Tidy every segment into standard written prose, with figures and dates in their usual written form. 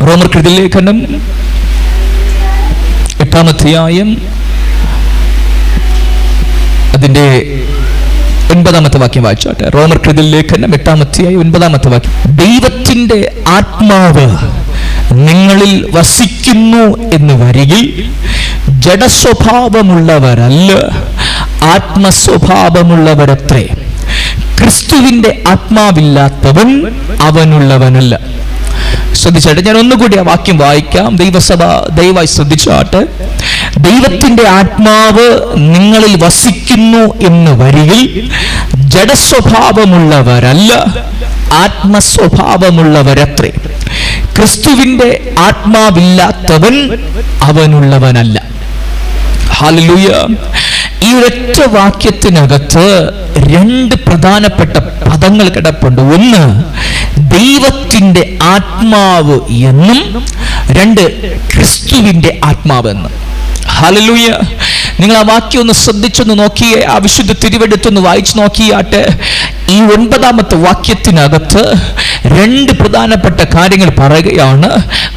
റോമർക്കെഴുതിയ ലേഖനം 8-ാം അധ്യായം അതിന്റെ 9-ാമത്തെ വാക്യം വായിച്ചോട്ടെ. റോമർക്കെഴുതിയ ലേഖനം 8-ാം അധ്യായം 9-ാമത്തെ വാക്യം. ദൈവത്തിന്റെ ആത്മാവ് നിങ്ങളിൽ വസിക്കുന്നു എന്ന് വരികിൽ ജഡസ്വഭാവമുള്ളവരല്ല, ആത്മസ്വഭാവമുള്ളവരത്രേ. ക്രിസ്തുവിന്റെ ആത്മാവില്ലാത്തവൻ അവനുള്ളവനല്ല. ശ്രദ്ധിച്ചാട്ടെ, ഞാൻ ഒന്നുകൂടി ആ വാക്യം വായിക്കാം. ദൈവസഭ ദയവായി ശ്രദ്ധിച്ചാട്ടെ. ദൈവത്തിന്റെ ആത്മാവ് നിങ്ങളിൽ വസിക്കുന്നു എന്ന് വരികിൽ ജഡസ്വഭാവമുള്ളവരല്ല, ആത്മസ്വഭാവമുള്ളവരത്രേ. ക്രിസ്തുവിന്റെ ആത്മാവില്ലാത്തവൻ അവനുള്ളവനല്ല. ഹല്ലേലൂയ. ഈ ഒരൊറ്റ വാക്യത്തിനകത്ത് രണ്ട് പ്രധാനപ്പെട്ട പദങ്ങൾ കിടപ്പുണ്ട്. ഒന്ന്, ദൈവത്തിന്റെ ആത്മാവ് എന്നും, രണ്ട്, ക്രിസ്തുവിന്റെ ആത്മാവ് എന്നും. ഹല്ലേലൂയ. നിങ്ങൾ ആ വാക്യം ഒന്ന് ശ്രദ്ധിച്ചൊന്ന് നോക്കിയേ, ആ വിശുദ്ധ തിരുവെടുത്തൊന്ന് വായിച്ചു നോക്കിയാട്ടെ. ഈ 9-ാമത്തെ വാക്യത്തിനകത്ത് രണ്ട് പ്രധാനപ്പെട്ട കാര്യങ്ങൾ പറയുകയാണ്.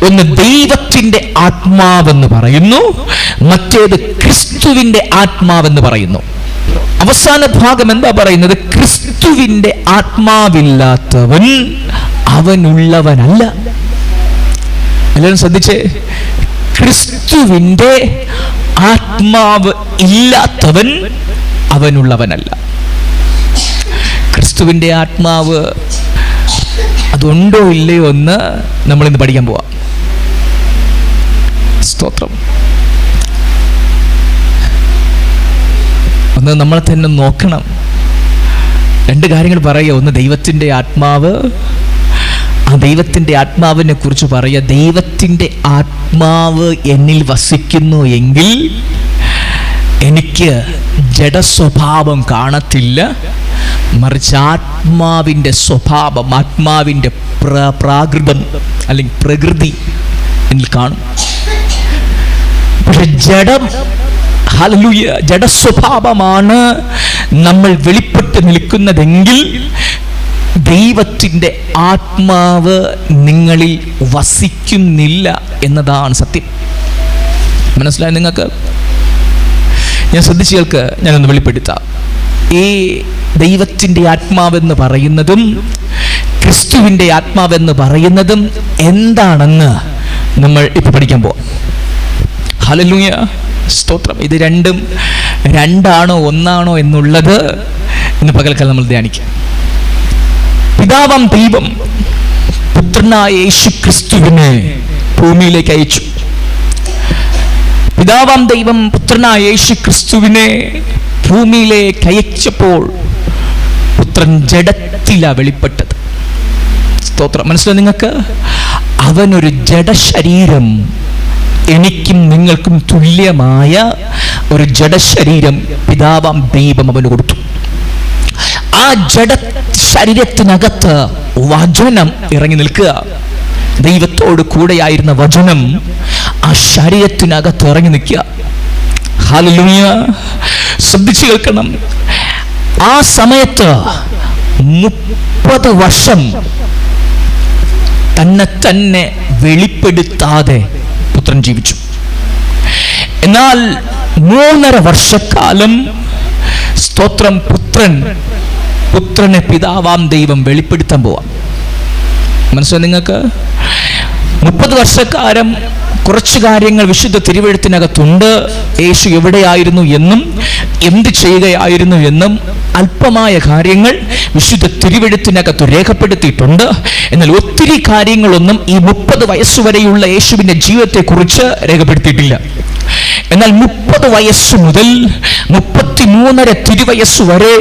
ഒന്ന് ദൈവത്തിന്റെ ആത്മാവെന്ന് പറയുന്നു, മറ്റേത് ക്രിസ്തുവിന്റെ ആത്മാവെന്ന് പറയുന്നു. അവസാന ഭാഗം എന്താ പറയുന്നത്? ക്രിസ്തുവിന്റെ ആത്മാവില്ലാത്തവൻ അവനുള്ളവനല്ല. എല്ലാവരും ശ്രദ്ധിച്ചേ, ക്രിസ്തുവിന്റെ ആത്മാവ് ഇല്ലാത്തവൻ അവനുള്ളവനല്ല. ക്രിസ്തുവിന്റെ ആത്മാവ് അതുണ്ടോ ഇല്ലയോ എന്ന് നമ്മളിന്ന് പഠിക്കാൻ പോവാം. സ്തോത്രം. ഒന്ന് നമ്മളെ തന്നെ നോക്കണം. രണ്ട് കാര്യങ്ങൾ പറയുക. ഒന്ന്, ദൈവത്തിൻ്റെ ആത്മാവ്. ആ ദൈവത്തിൻ്റെ ആത്മാവിനെ കുറിച്ച് പറയുക, ദൈവത്തിൻ്റെ ആത്മാവ് എന്നിൽ വസിക്കുന്നു എങ്കിൽ എനിക്ക് ജഡസ്വഭാവം കാണത്തില്ല, മറിച്ച് ആത്മാവിൻ്റെ സ്വഭാവം, ആത്മാവിൻ്റെ പ്രാകൃതം അല്ലെങ്കിൽ പ്രകൃതി എന്നിൽ കാണും. പക്ഷെ ജഡം, ഹല്ലേലൂയ, ജഡസ്വഭാവമാണ് നമ്മൾ വെളിപ്പെട്ട് നിൽക്കുന്നതെങ്കിൽ ദൈവത്തിൻ്റെ ആത്മാവ് നിങ്ങളിൽ വസിക്കുന്നില്ല എന്നതാണ് സത്യം. മനസ്സിലായി നിങ്ങൾക്ക്? ഞാൻ ശ്രദ്ധിച്ചു കേൾക്ക്, ഞാനൊന്ന് വെളിപ്പെടുത്താം. ഈ ദൈവത്തിൻ്റെ ആത്മാവെന്ന് പറയുന്നതും ക്രിസ്തുവിൻ്റെ ആത്മാവെന്ന് പറയുന്നതും എന്താണെന്ന് നമ്മൾ ഇപ്പോൾ പഠിക്കാൻ പോവാം. ഹല്ലേലൂയ, സ്തോത്രം. ഇത് രണ്ടും രണ്ടാണോ ഒന്നാണോ എന്നുള്ളത് ഇന്ന് പകൽക്കാലം നമ്മൾ ധ്യാനിക്കാം. പിതാവാം ദൈവം പുത്രനായ യേശു ക്രിസ്തുവിനെ ഭൂമിയിലേക്ക് അയച്ചു. പിതാവാം ദൈവം പുത്രനായ യേശു ക്രിസ്തുവിനെ ഭൂമിയിലേക്ക് അയച്ചപ്പോൾ പുത്രൻ ജഡത്തിലാ വെളിപ്പെട്ടത്. സ്തോത്രം. മനസ്സിലായി നിങ്ങൾക്ക്? അവനൊരു ജഡശരീരം, എനിക്കും നിങ്ങൾക്കും തുല്യമായ ഒരു ജഡശരീരം പിതാവാം ദൈവം അവന് കൊടുത്തു. ആ ജഡ ശരീരത്തിനകത്ത് വചനം ഇറങ്ങി നിൽക്കുക. ദൈവത്തോട് കൂടെയായിരുന്ന വചനം ആ ശരീരത്തിനകത്ത് ഇറങ്ങി നിൽക്കുക. ഹല്ലേലൂയ. ശ്രദ്ധിച്ചു കേൾക്കണം. ആ സമയത്ത് 30 വർഷം തന്നെ വെളിപ്പെടുത്താതെ പുത്രൻ ജീവിച്ചു. എന്നാൽ 3.5 വർഷക്കാലം, സ്തോത്രം, പുത്രനെ പിതാവാം ദൈവം വെളിപ്പെടുത്താൻ പോവാം. മനസ്സിലായി നിങ്ങൾക്ക്? 30 വർഷക്കാലം കുറച്ച് കാര്യങ്ങൾ വിശുദ്ധ തിരുവെഴുത്തിനകത്തുണ്ട്. യേശു എവിടെയായിരുന്നു എന്നും എന്ത് ചെയ്യുകയായിരുന്നു എന്നും അല്പമായ കാര്യങ്ങൾ വിശുദ്ധ തിരുവെഴുത്തിനകത്ത് രേഖപ്പെടുത്തിയിട്ടുണ്ട്. എന്നാൽ ഒത്തിരി കാര്യങ്ങളൊന്നും ഈ 30 വയസ്സുവരെയുള്ള യേശുവിൻ്റെ ജീവിതത്തെക്കുറിച്ച് രേഖപ്പെടുത്തിയിട്ടില്ല. എന്നാൽ 30 വയസ്സ് മുതൽ 33.5 തിരുവയസ്സ് വരെ,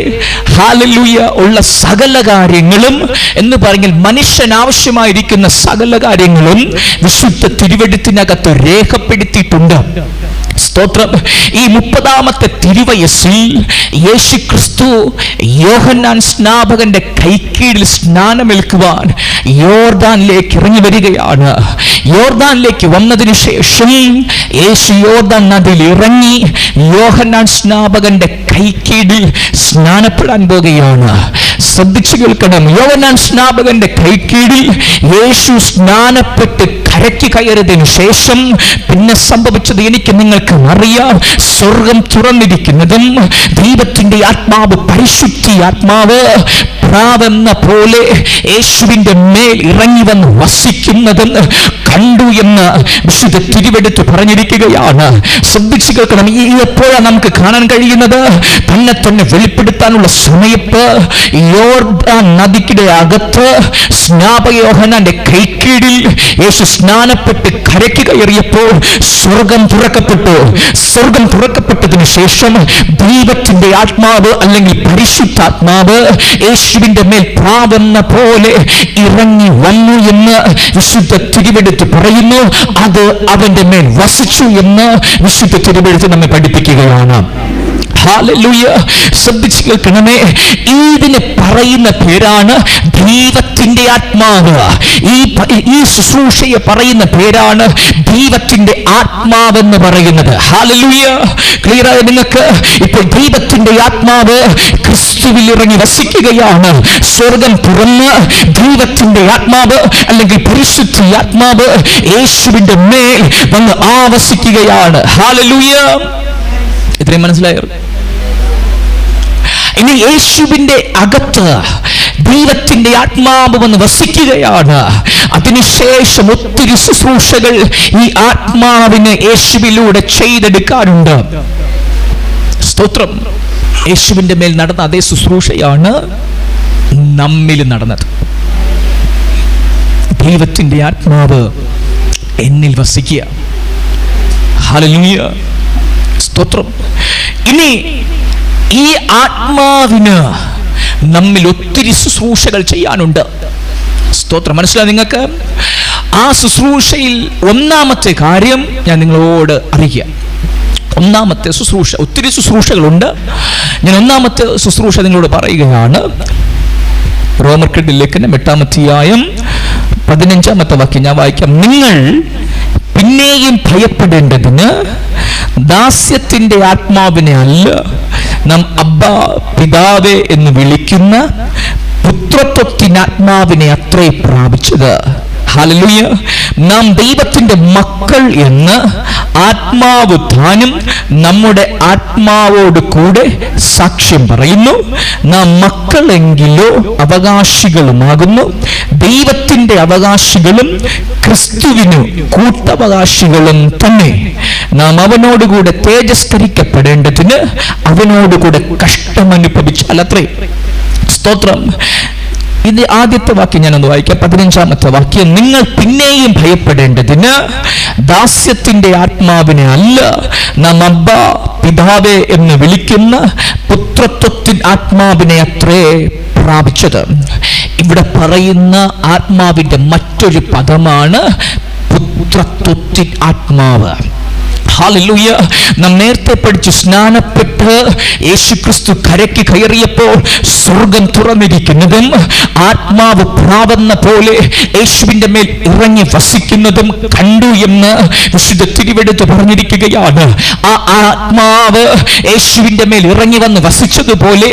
ഹല്ലേലൂയ, ഉള്ള സകല കാര്യങ്ങളും എന്ന് പറഞ്ഞാൽ മനുഷ്യൻ ആവശ്യമായിരിക്കുന്ന സകല കാര്യങ്ങളും വിശുദ്ധ തിരുവെഴുത്തിനകത്ത് രേഖപ്പെടുത്തിയിട്ടുണ്ട്. സ്തോത്രം. ഈ 30-ാമത്തെ തിരുവയസ്സിൽ യേശുക്രിസ്തു യോഹന്നാൻ സ്നാപകന്റെ കൈക്കീഴിൽ സ്നാനമേൽക്കുവാൻ യോർദാനിലേക്ക് ഇറങ്ങി വരികയാണ്. യോർദാനിലേക്ക് വന്നതിന് ശേഷം യേശു യോർദാൻ നദിയിൽ ഇറങ്ങി യോഹന്നാൻ സ്നാപകന്റെ കൈക്കീഴിൽ സ്നാനപ്പെടാൻ പോകുകയാണ്. ശ്രദ്ധിച്ചു കേൾക്കണം. യോഹന്നാൻ സ്നാപകന്റെ കൈക്കീഴിൽ യേശു സ്നാനപ്പെട്ട് കരയ്ക്ക് കയറിയതിനു ശേഷം പിന്നെ സംഭവിച്ചത് എനിക്ക് നിങ്ങൾക്ക് അറിയാം. സ്വർഗം തുറന്നിരിക്കുന്നതും ദൈവത്തിന്റെ ആത്മാവ്, പരിശുദ്ധി ആത്മാവ് പ്രാവെന്ന പോലെ യേശുവിന്റെ മേൽ ഇറങ്ങി വന്ന് വസിക്കുന്നതും കണ്ടു എന്ന് വിശുദ്ധ തിരുവെടുത്ത് പറഞ്ഞിരിക്കുകയാണ്. ശ്രദ്ധിച്ചു കേൾക്കണം. ഈ എപ്പോഴാണ് നമുക്ക് കാണാൻ കഴിയുന്നത്? തന്നെ തന്നെ വെളിപ്പെടുത്താനുള്ള സമയത്ത് യോർദാൻ നദിയുടെ അകത്ത് സ്നാപക യോഹന്നാന്റെ കൈക്കീഴിൽ യേശു സ്നാനപ്പെട്ട് കരയ്ക്ക് കയറിയപ്പോൾ സ്വർഗം തുറക്കപ്പെട്ടു. സ്വർഗം തുറക്കപ്പെട്ടതിന് ശേഷം ദൈവത്തിന്റെ ആത്മാവ് അല്ലെങ്കിൽ പരിശുദ്ധാത്മാവ് യേശുവിന്റെ മേൽ പ്രാവെന്ന പോലെ ഇറങ്ങി വന്നു എന്ന് വിശുദ്ധ തിരുവെടുത്ത് പറയുന്നു. അത് അവന്റെ മേൽ വസിച്ചു എന്ന് വിശുദ്ധ തിരുവെടുത്ത് നമ്മെ പഠിപ്പിക്കുകയാണ്. ഹല്ലേലൂയ. ശ്രദ്ധിച്ചു കേൾക്കണമേ. ഇതിന് പറയുന്ന പേരാണ് ദൈവത്തിന്റെ ആത്മാവ്. ഈ ശുശ്രൂഷയെ പറയുന്ന പേരാണ് ദൈവത്തിന്റെ ആത്മാവെന്ന് പറയുന്നത്. ഹല്ലേലൂയ. ക്ലിയർ ആയ നിങ്ങൾക്ക്? ഇപ്പോൾ ദൈവത്തിന്റെ ആത്മാവ് ക്രിസ്തുവിൽ ഇറങ്ങി വസിക്കുകയാണ്. സ്വർഗം തുറന്ന് ദൈവത്തിന്റെ ആത്മാവ് അല്ലെങ്കിൽ പരിശുദ്ധ ആത്മാവ് യേശുവിന്റെ മേൽ വന്ന് ആവസിക്കുകയാണ്. ഹല്ലേലൂയ. ഇത്രയും മനസ്സിലായോ? ഇനി യേശുവിന്റെ അകത്ത് ദൈവത്തിന്റെ ആത്മാവ് വന്ന് വസിക്കുകയാണ്. അതിനുശേഷം ഒത്തിരി ശുശ്രൂഷകൾ ഈ ആത്മാവിന് യേശുവിലൂടെ ചെയ്തെടുക്കാറുണ്ട്. സ്തോത്രം. യേശുവിന്റെ മേൽ നടന്ന അതേ ശുശ്രൂഷയാണ് നമ്മിൽ നടന്നത്. ദൈവത്തിന്റെ ആത്മാവ് എന്നിൽ വസിക്കുക. ഹല്ലേലൂയ. സ്തോത്രം. ഇനി ഈ ആത്മാവിന് നമ്മിൽ ഒത്തിരി ശുശ്രൂഷകൾ ചെയ്യാനുണ്ട്. സ്തോത്രം. മനസ്സിലായി നിങ്ങൾക്ക്? ആ ശുശ്രൂഷയിൽ ഒന്നാമത്തെ കാര്യം ഞാൻ നിങ്ങളോട് അറിയിക്കാം. ഒന്നാമത്തെ ശുശ്രൂഷ, ഒത്തിരി ശുശ്രൂഷകളുണ്ട്. ഞാൻ ഒന്നാമത്തെ ശുശ്രൂഷ നിങ്ങളോട് പറയുകയാണ്. റോമർക്കെഴുതിയ ലേഖനം 8-ാം അധ്യായം 15-ാമത്തെ വാക്യം ഞാൻ വായിക്കാം. നിങ്ങൾ പിന്നെയും ഭയപ്പെടേണ്ടതിന് ദാസ്യത്തിന്റെ ആത്മാവിനെ അല്ല, നാം അബ്ബാ പിതാവേ എന്ന് വിളിക്കുന്ന പുത്രത്വത്തിന്റെ ആത്മാവിനെ അത്രേ പ്രാപിച്ചത്. ഹല്ലേലൂയ. നാം ദൈവത്തിന്റെ മക്കൾ എന്ന് ആത്മാവ് താനും നമ്മുടെ ആത്മാവോട് കൂടെ സാക്ഷ്യം പറയുന്നു. നാം മക്കളെങ്കിലോ അവകാശികളുമാകുന്നു, ദൈവത്തിന്റെ അവകാശികളും ക്രിസ്തുവിനു കൂട്ടവകാശികളും തന്നെ. നാം അവനോടുകൂടെ തേജസ്കരിക്കപ്പെടേണ്ടതിന് അവനോടുകൂടെ കഷ്ടമനുഭവിച്ചാലത്രേ. സ്തോത്രം. ഇത് ആദ്യത്തെ വാക്യം ഞാനൊന്ന് വായിക്കാം. 15-ാമത്തെ വാക്യം. നിങ്ങൾ പിന്നെയും ഭയപ്പെടേണ്ടതിന് ദാസ്യത്തിന്റെ ആത്മാവിനെ അല്ല, നാം അബ്ബാ പിതാവേ എന്ന് വിളിക്കുന്ന പുത്രത്വത്തിൻ ആത്മാവിനെ അത്രേ പ്രാപിച്ചത്. ഇവിടെ പറയുന്ന ആത്മാവിന്റെ മറ്റൊരു പദമാണ് പുത്രത്വത്തിൻ ആത്മാവ്. ഹല്ലേലൂയ. നാം നേരത്തെ പഠിച്ചു സ്നാനപ്പെട്ട് യേശുക്രിസ്തു കരയ്ക്ക് കയറിയപ്പോൾ സ്വർഗം തുറന്നിരിക്കുന്നതും ആത്മാവ് പ്രാവെന്ന പോലെ യേശുവിന്റെ മേൽ ഇറങ്ങി വസിക്കുന്നതും കണ്ടു എന്ന് വിശുദ്ധ തിരുവെടുത്ത് പറഞ്ഞിരിക്കുകയാണ്. ആ ആത്മാവ് യേശുവിന്റെ മേൽ ഇറങ്ങി വന്ന് വസിച്ചതുപോലെ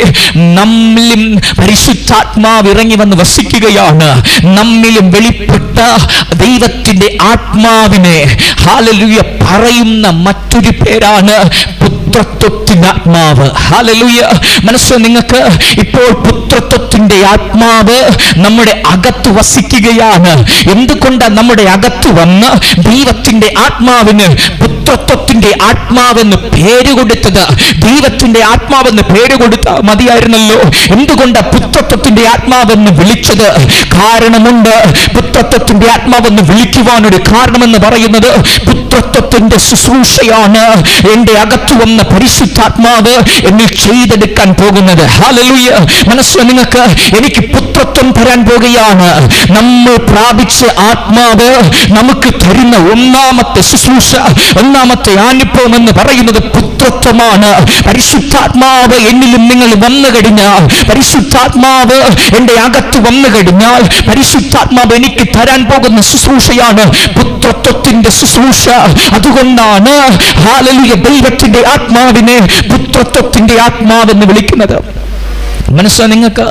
നമ്മിലും പരിശുദ്ധാത്മാവ് ഇറങ്ങി വന്ന് വസിക്കുകയാണ്. നമ്മിലും വെളിപ്പെട്ട ദൈവത്തിന്റെ ആത്മാവിനെ ഹല്ലേലൂയ പറയുന്ന മറ്റൊരു പേരാണ് പുത്രത്വത്തിന്റെ ആത്മാവ്. ഹല്ലേലൂയ. മനസ്സിലായോ നിങ്ങൾക്ക്? ഇപ്പോൾ പുത്രത്വത്തിന്റെ ആത്മാവ് നമ്മുടെ അകത്ത് വസിക്കുകയാണ്. എന്തുകൊണ്ടാണ് നമ്മുടെ അകത്ത് വന്ന് ദൈവത്തിന്റെ ആത്മാവിന് പുത്രത്വത്തിന്റെ ആത്മാവെന്ന് പേര് കൊടുത്തത്? ദൈവത്തിന്റെ ആത്മാവെന്ന് പേര് കൊടുത്താൽ മതിയായിരുന്നല്ലോ. എന്തുകൊണ്ടാണ് പുത്രത്വത്തിന്റെ ആത്മാവെന്ന് വിളിച്ചത്? കാരണമുണ്ട്. പുത്രത്വത്തിന്റെ ആത്മാവെന്ന് വിളിക്കുവാനൊരു കാരണമെന്ന് പറയുന്നത് പുത്രത്വത്തിന്റെ ശുശ്രൂഷയാണ് എന്റെ അകത്ത് വന്ന പരിശുദ്ധാത്മാവ് എന്നിൽ ചെയ്തെടുക്കാൻ പോകുന്നത്. ഹല്ലേലൂയ. മനസ്സിലായോ നിങ്ങൾക്ക്? എനിക്ക് പുത്രത്വം തരാൻ പോകുകയാണ്. നമ്മൾ പ്രാപിച്ച ആത്മാവ് നമുക്ക് തരുന്ന ഒന്നാമത്തെ ശുശ്രൂഷ, ഒന്നാമത്തെ മൂന്നാമത്തെ അനുഭവം എന്ന് പറയുന്നത് പുത്രത്വമാണ്. പരിശുദ്ധാത്മാവ് എന്നിലും നിങ്ങൾ വന്നു കഴിഞ്ഞാൽ, പരിശുദ്ധാത്മാവ് എന്റെ അകത്ത് വന്നു കഴിഞ്ഞാൽ, പരിശുദ്ധാത്മാവ് എനിക്ക് തരാൻ പോകുന്ന ശുശ്രൂഷയാണ് പുത്രത്വത്തിന്റെ ശുശ്രൂഷ. അതുകൊണ്ടാണ് ഹല്ലേലൂയ ദൈവത്തിന്റെ ആത്മാവിനെ പുത്രത്വത്തിന്റെ ആത്മാവെന്ന് വിളിക്കുന്നത്. മനസ്സിലാ നിങ്ങൾക്ക്?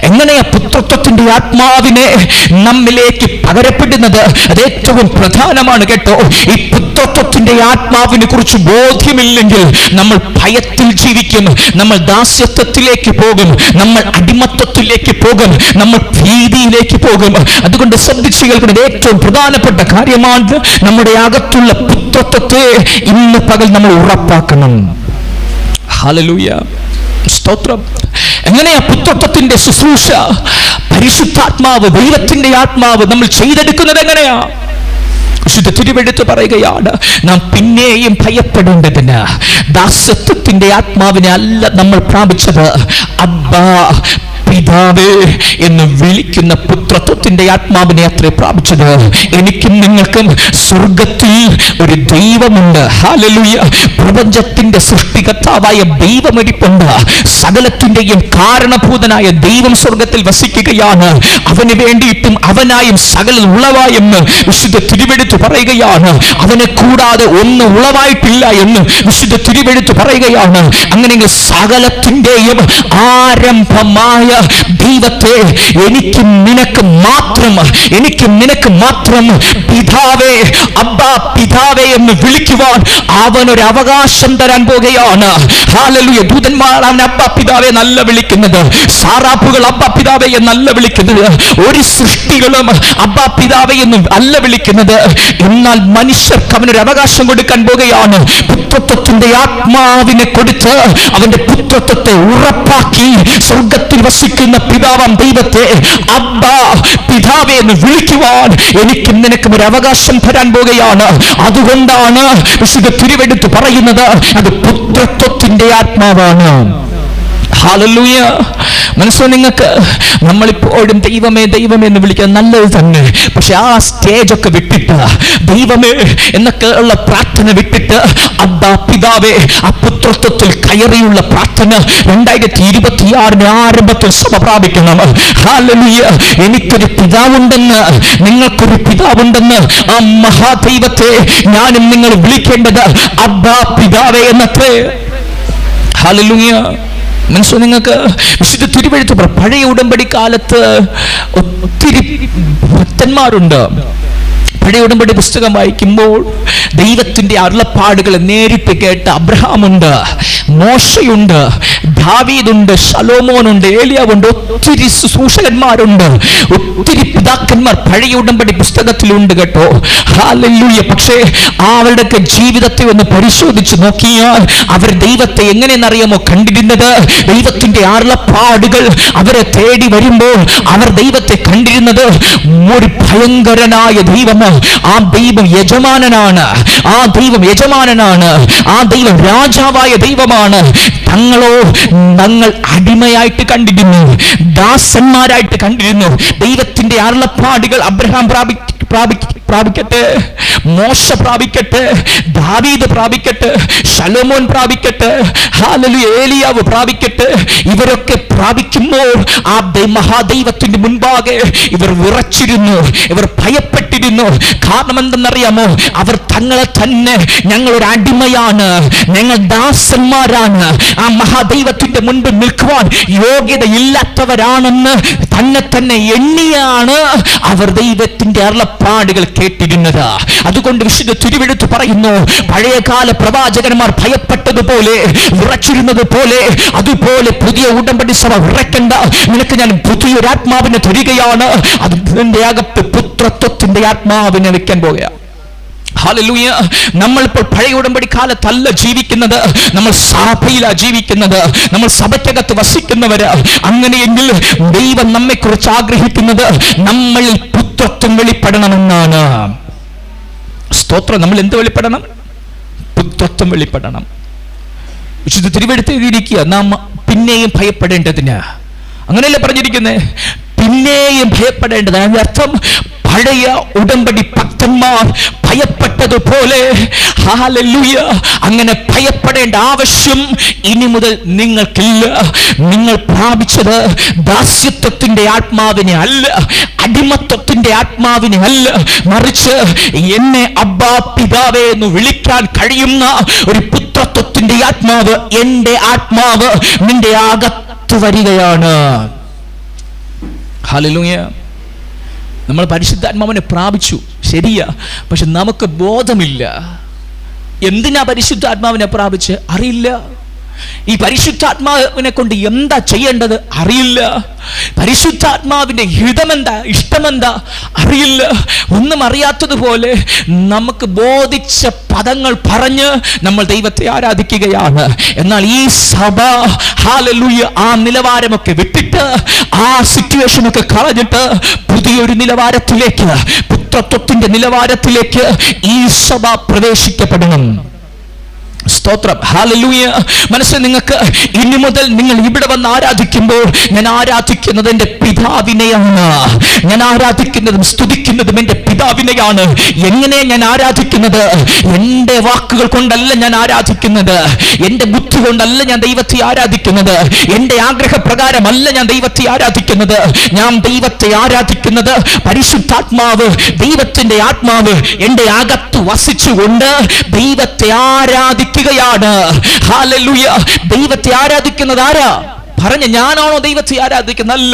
എങ്ങനെയാ പുത്രത്വത്തിന്റെ ആത്മാവിനെ നമ്മിലേക്ക് പകരപ്പെടുന്നത്? അത് ഏറ്റവും പ്രധാനമാണ് കേട്ടോ. ഈ പുത്രത്വത്തിന്റെ ആത്മാവിനെ കുറിച്ച് ബോധ്യമില്ലെങ്കിൽ നമ്മൾ ഭയത്തിൽ ജീവിക്കും, നമ്മൾ ദാസ്യത്വത്തിലേക്ക് പോകും, നമ്മൾ അടിമത്തത്തിലേക്ക് പോകും, നമ്മൾ ഭീതിയിലേക്ക് പോകും. അതുകൊണ്ട് ശ്രദ്ധിച്ചു കേൾക്കുന്നത് ഏറ്റവും പ്രധാനപ്പെട്ട കാര്യമാണ്. നമ്മുടെ അകത്തുള്ള പുത്രത്വത്തെ ഇന്ന് പകൽ നമ്മൾ ഉറപ്പാക്കണം. ഹല്ലേലൂയ, സ്തോത്രം. എങ്ങനെയാ പുത്രത്വത്തിന്റെ ശുശ്രൂഷ, പരിശുദ്ധാത്മാവ്, ദൈവത്തിന്റെ ആത്മാവ് നമ്മൾ ചെയ്തെടുക്കുന്നത് എങ്ങനെയാ? വിശുദ്ധ തിരുവെഴുത്ത് പറയുകയാണ്, നാം പിന്നെയും ഭയപ്പെടേണ്ടതിന് ദാസ്യത്വത്തിന്റെ ആത്മാവിനെ അല്ല നമ്മൾ പ്രാപിച്ചത്, അബ്ബാ പിതാവേ എന്ന് വിളിക്കുന്ന പുത്രത്വത്തിന്റെ ആത്മാവിനെ അത്രേ പ്രാപിച്ചത്. എനിക്കും നിങ്ങൾക്കും സ്വർഗത്തിൽ ഒരു ദൈവമുണ്ട്. ഹല്ലേലൂയ. പ്രപഞ്ചത്തിന്റെ സൃഷ്ടികർത്താവായ ദൈവമരിപ്പുണ്ട്. സകലത്തിന്റെയും കാരണഭൂതനായ ദൈവം സ്വർഗത്തിൽ വസിക്കുകയാണ്. അവന് വേണ്ടിയിട്ടും അവനായും സകല ഉളവായെന്ന് വിശുദ്ധ തിരുവെഴുത്ത് പറയുകയാണ്. അവനെ കൂടാതെ ഒന്നും ഉളവായിട്ടില്ല എന്ന് വിശുദ്ധ തിരുവെഴുത്ത് പറയുകയാണ്. അങ്ങനെയെങ്കിൽ സകലത്തിന്റെയും ആരംഭമായ ദൈവത്തെ എനിക്കും നിനക്ക് മാത്രം പിതാവേ, അബ്ബാ പിതാവേ എന്ന് വിളിക്കുവാൻ അവനൊരു അവകാശം തരാൻ പോകുകയാണ്. ഹല്ലേലൂയ. ദൂതന്മാർ അവൻ അബ്ബാ പിതാവേ എന്നല്ല വിളിക്കുന്നത്, സാറാപ്പുകൾ അബ്ബാ പിതാവേ എന്നല്ല വിളിക്കുന്നത്, ഒരു സൃഷ്ടികളും അബ്ബാ പിതാവേ എന്നും അല്ല വിളിക്കുന്നത്. എന്നാൽ മനുഷ്യർക്ക് അവനൊരു അവകാശം കൊടുക്കാൻ പോകുകയാണ്. പുത്രത്വത്തിന്റെ ആത്മാവിനെ കൊടുത്ത് അവന്റെ പുത്രത്വത്തെ ഉറപ്പാക്കി സ്വർഗത്തിൽ വസിക്കുന്ന പിതാവാം ദൈവത്തെ അബ്ബാ പിതാവേ എന്ന് വിളിക്കുവാൻ എനിക്കും നിനക്കും ഒരു അവകാശം തരാൻ പോകുകയാണ്. അതുകൊണ്ടാണ് വിശുദ്ധ തിരുവെഴുത്ത് പറയുന്നത് അത് പുത്രത്വത്തിന്റെ ആത്മാവാണ്. ഹല്ലേലൂയ. മനസ്സിലാ നിങ്ങൾക്ക്? നമ്മളിപ്പോഴും ദൈവമേ ദൈവമേ എന്ന് വിളിക്കുന്നത് നല്ലത് തന്നെ. പക്ഷെ ആ സ്റ്റേജൊക്കെ വിട്ടിട്ട്, ദൈവമേ എന്നൊക്കെ ഉള്ള പ്രാർത്ഥന വിട്ടിട്ട് അബ്ബാ പിതാവേ ആ പുത്രത്വത്തിൽ കയറിയുള്ള പ്രാർത്ഥന 2026 ആരംഭത്തിൽ സഭ പ്രാപിക്കണം. ഹല്ലേലൂയ. എനിക്കൊരു പിതാവുണ്ടെന്ന്, നിങ്ങൾക്കൊരു പിതാവുണ്ടെന്ന് ആ മഹാദൈവത്തെ ഞാനും നിങ്ങൾ വിളിക്കേണ്ടത് അബ്ബാ പിതാവേ എന്നത്രേ. ഹല്ലേലൂയ. മനസ്സിലാ നിങ്ങൾക്ക്? വിശുദ്ധ തിരുവെഴുത്ത് പഴയ ഉടമ്പടി കാലത്ത് ഒത്തിരി ഭക്തന്മാരുണ്ട്. പഴയ ഉടമ്പടി പുസ്തകം വായിക്കുമ്പോൾ ദൈവത്തിന്റെ അരുളപ്പാടുകൾ നേരിട്ട് കേട്ട അബ്രഹാമുണ്ട്, മോശയുണ്ട്, ദാവീദുണ്ട്, ശലോമോനുണ്ട്, ഏലിയാവുണ്ട്, ഒത്തിരി ശുശ്രൂഷകന്മാരുണ്ട്, ഒത്തിരി പിതാക്കന്മാർ പഴയ ഉടമ്പടി പുസ്തകത്തിലുണ്ട് കേട്ടോ. ഹല്ലേലൂയ. പക്ഷേ അവരുടെയൊക്കെ ജീവിതത്തെ ഒന്ന് പരിശോധിച്ച് നോക്കിയാൽ അവർ ദൈവത്തെ എങ്ങനെയെന്നറിയാമോ കണ്ടിരുന്നത്? ദൈവത്തിന്റെ അരുളപ്പാടുകൾ അവരെ തേടി വരുമ്പോൾ അവർ ദൈവത്തെ കണ്ടിരുന്നത് ഒരു ഭയങ്കരനായ ദൈവമാണ്. ആ ദൈവം യജമാനനാണ്, ആ ദൈവം യജമാനനാണ്, ആ ദൈവം രാജാവായ ദൈവമാണ്. തങ്ങൾ അടിമയായിട്ട് കണ്ടിരുന്നു, ദാസന്മാരായിട്ട് കണ്ടിരുന്നു. ദൈവത്തിന്റെ അരുളപ്പാടുകൾ അബ്രഹാം പ്രാപിക്കട്ടെ, മോശ പ്രാപിക്കട്ടെ, ദാവീദ് പ്രാപിക്കട്ടെ, ശലോമോൻ പ്രാപിക്കട്ടെ, ഹല്ലേലൂയ, ഏലിയാവ് പ്രാപിക്കട്ടെ. ഇവരൊക്കെ പ്രാപിക്കുമ്പോൾ ആ മഹാദൈവത്തിന്റെ മുൻപാകെ ഇവർ വിറച്ചിരുന്നു, ഇവർ ഭയപ്പെട്ടിരുന്നു. കാരണം എന്തെന്നറിയാമോ? അവർ തങ്ങളെ തന്നെ ഞങ്ങളൊരു അടിമയാണ്, ഞങ്ങൾ ദാസന്മാരാണ്, ആ മഹാദൈവത്തിന്റെ മുൻപിൽ നിൽക്കുവാൻ യോഗ്യതയില്ലാത്തവരാണെന്ന് തന്നെ എണ്ണിയാണ് അവർ ദൈവത്തിന്റെ അരുളപ്പാടുകൾ കേട്ടിരുന്നത്. അതുകൊണ്ട് വിശുദ്ധ തിരുവെഴുത്ത് പറയുന്നു, പഴയകാല പ്രവാചകന്മാർ ഭയപ്പെട്ടതുപോലെ വിറച്ചിരുന്നത് പോലെ അതുപോലെ പുതിയ ഉടമ്പടി സഭ വിറയ്ക്കണ്ട. നിനക്ക് ഞാൻ പുതിയൊരു ആത്മാവിനെ തരികയാണ്. അതിന്റെ അകത്ത് പുത്രത്വത്തിന്റെ ആത്മാവിനെ വെക്കാൻ പോകുകയാണ്. ഹല്ലേലൂയ. നമ്മളിപ്പോൾ പഴയ ഉടമ്പടി കാലത്തല്ല ജീവിക്കുന്നത്, നമ്മൾ സഭയിലാണ് ജീവിക്കുന്നത്, നമ്മൾ സഭയ്ക്കകത്ത് വസിക്കുന്നവര്. അങ്ങനെയെങ്കിൽ ദൈവം നമ്മെ കുറിച്ച് ആഗ്രഹിക്കുന്നത് നമ്മളിൽ പുത്രത്വം വെളിപ്പെടണമെന്നാണ്. സ്തോത്രം. നമ്മൾ എന്ത് വെളിപ്പെടണം? പുത്രത്വം വെളിപ്പെടണം. വിശുദ്ധ തിരുവെഴുത്ത് എഴുതിയിരിക്കുക, നാം പിന്നെയും ഭയപ്പെടേണ്ടതിന്. അങ്ങനെയല്ലേ പറഞ്ഞിരിക്കുന്നത്? പിന്നെയും ഭയപ്പെടേണ്ടത്. അതിന്റെ അർത്ഥം പഴയ ഉടമ്പടി ഭക്തന്മാർ ഭയപ്പെട്ടതുപോലെ ഹല്ലേലൂയ അങ്ങനെ ഭയപ്പെടേണ്ട ആവശ്യം ഇനി മുതൽ നിങ്ങൾക്കില്ല. നിങ്ങൾ പ്രാപിച്ചത് ദാസ്യത്വത്തിന്റെ ആത്മാവിനെ അല്ല, അടിമത്വത്തിന്റെ ആത്മാവിനെ അല്ല, മറിച്ച് എന്നെ അബ്ബാ പിതാവേ എന്ന് വിളിക്കാൻ കഴിയുന്ന ഒരു പുത്രത്വത്തിന്റെ ആത്മാവ്, എന്റെ ആത്മാവ് നിന്റെ അകത്ത് വരികയാണ്. ഹല്ലേലൂയ. നമ്മൾ പരിശുദ്ധാത്മാവിനെ പ്രാപിച്ചു, ശരിയാ, പക്ഷെ നമുക്ക് ബോധമില്ല. എന്തിനാ പരിശുദ്ധാത്മാവിനെ പ്രാപിച്ച് അറിയില്ല. ഈ പരിശുദ്ധാത്മാവിനെ കൊണ്ട് എന്താ ചെയ്യേണ്ടത് അറിയില്ല. പരിശുദ്ധാത്മാവിന്റെ ഹിതമെന്താ, ഇഷ്ടമെന്താ അറിയില്ല. ഒന്നും അറിയാത്തതുപോലെ നമുക്ക് ബോധിച്ച പദങ്ങൾ പറഞ്ഞ് നമ്മൾ ദൈവത്തെ ആരാധിക്കുകയാണ്. എന്നാൽ ഈ സഭ ഹല്ലേലൂയ ആ നിലവാരമൊക്കെ വിട്ടിട്ട്, ആ സിറ്റുവേഷനൊക്കെ കളഞ്ഞിട്ട് പുതിയൊരു നിലവാരത്തിലേക്ക്, പുത്രത്വത്തിന്റെ നിലവാരത്തിലേക്ക് ഈ സഭ പ്രവേശിക്കപ്പെടണം. സ്തോത്രം. ഹല്ലേലൂയ. മനസ്സിൽ നിങ്ങൾക്ക് ഇനി മുതൽ നിങ്ങൾ ഇവിടെ വന്ന് ആരാധിക്കുമ്പോൾ ഞാൻ ആരാധിക്കുന്നത് എൻ്റെ പിതാവിനെയാണ്. ഞാൻ ആരാധിക്കുന്നതും സ്തുതിക്കുന്നതും എൻ്റെ പിതാവിനെയാണ്. എങ്ങനെ ഞാൻ ആരാധിക്കുന്നത്? എൻ്റെ വാക്കുകൾ കൊണ്ടല്ല ഞാൻ ആരാധിക്കുന്നത്, എൻ്റെ ബുദ്ധി കൊണ്ടല്ല ഞാൻ ദൈവത്തെ ആരാധിക്കുന്നത്, എൻ്റെ ആഗ്രഹപ്രകാരമല്ല ഞാൻ ദൈവത്തെ ആരാധിക്കുന്നത്. ഞാൻ ദൈവത്തെ ആരാധിക്കുന്നത് പരിശുദ്ധാത്മാവ്, ദൈവത്തിന്റെ ആത്മാവ് എൻ്റെ അകത്ത് വസിച്ചുകൊണ്ട് ദൈവത്തെ ആരാധിക്കുകയാണ്. ഹല്ലേലൂയ. ദൈവത്തെ ആരാധിക്കുന്നത് ആരാ? പറഞ്ഞ ഞാനാണോ ദൈവത്തെ ആരാധിക്കുന്നത്? അല്ല.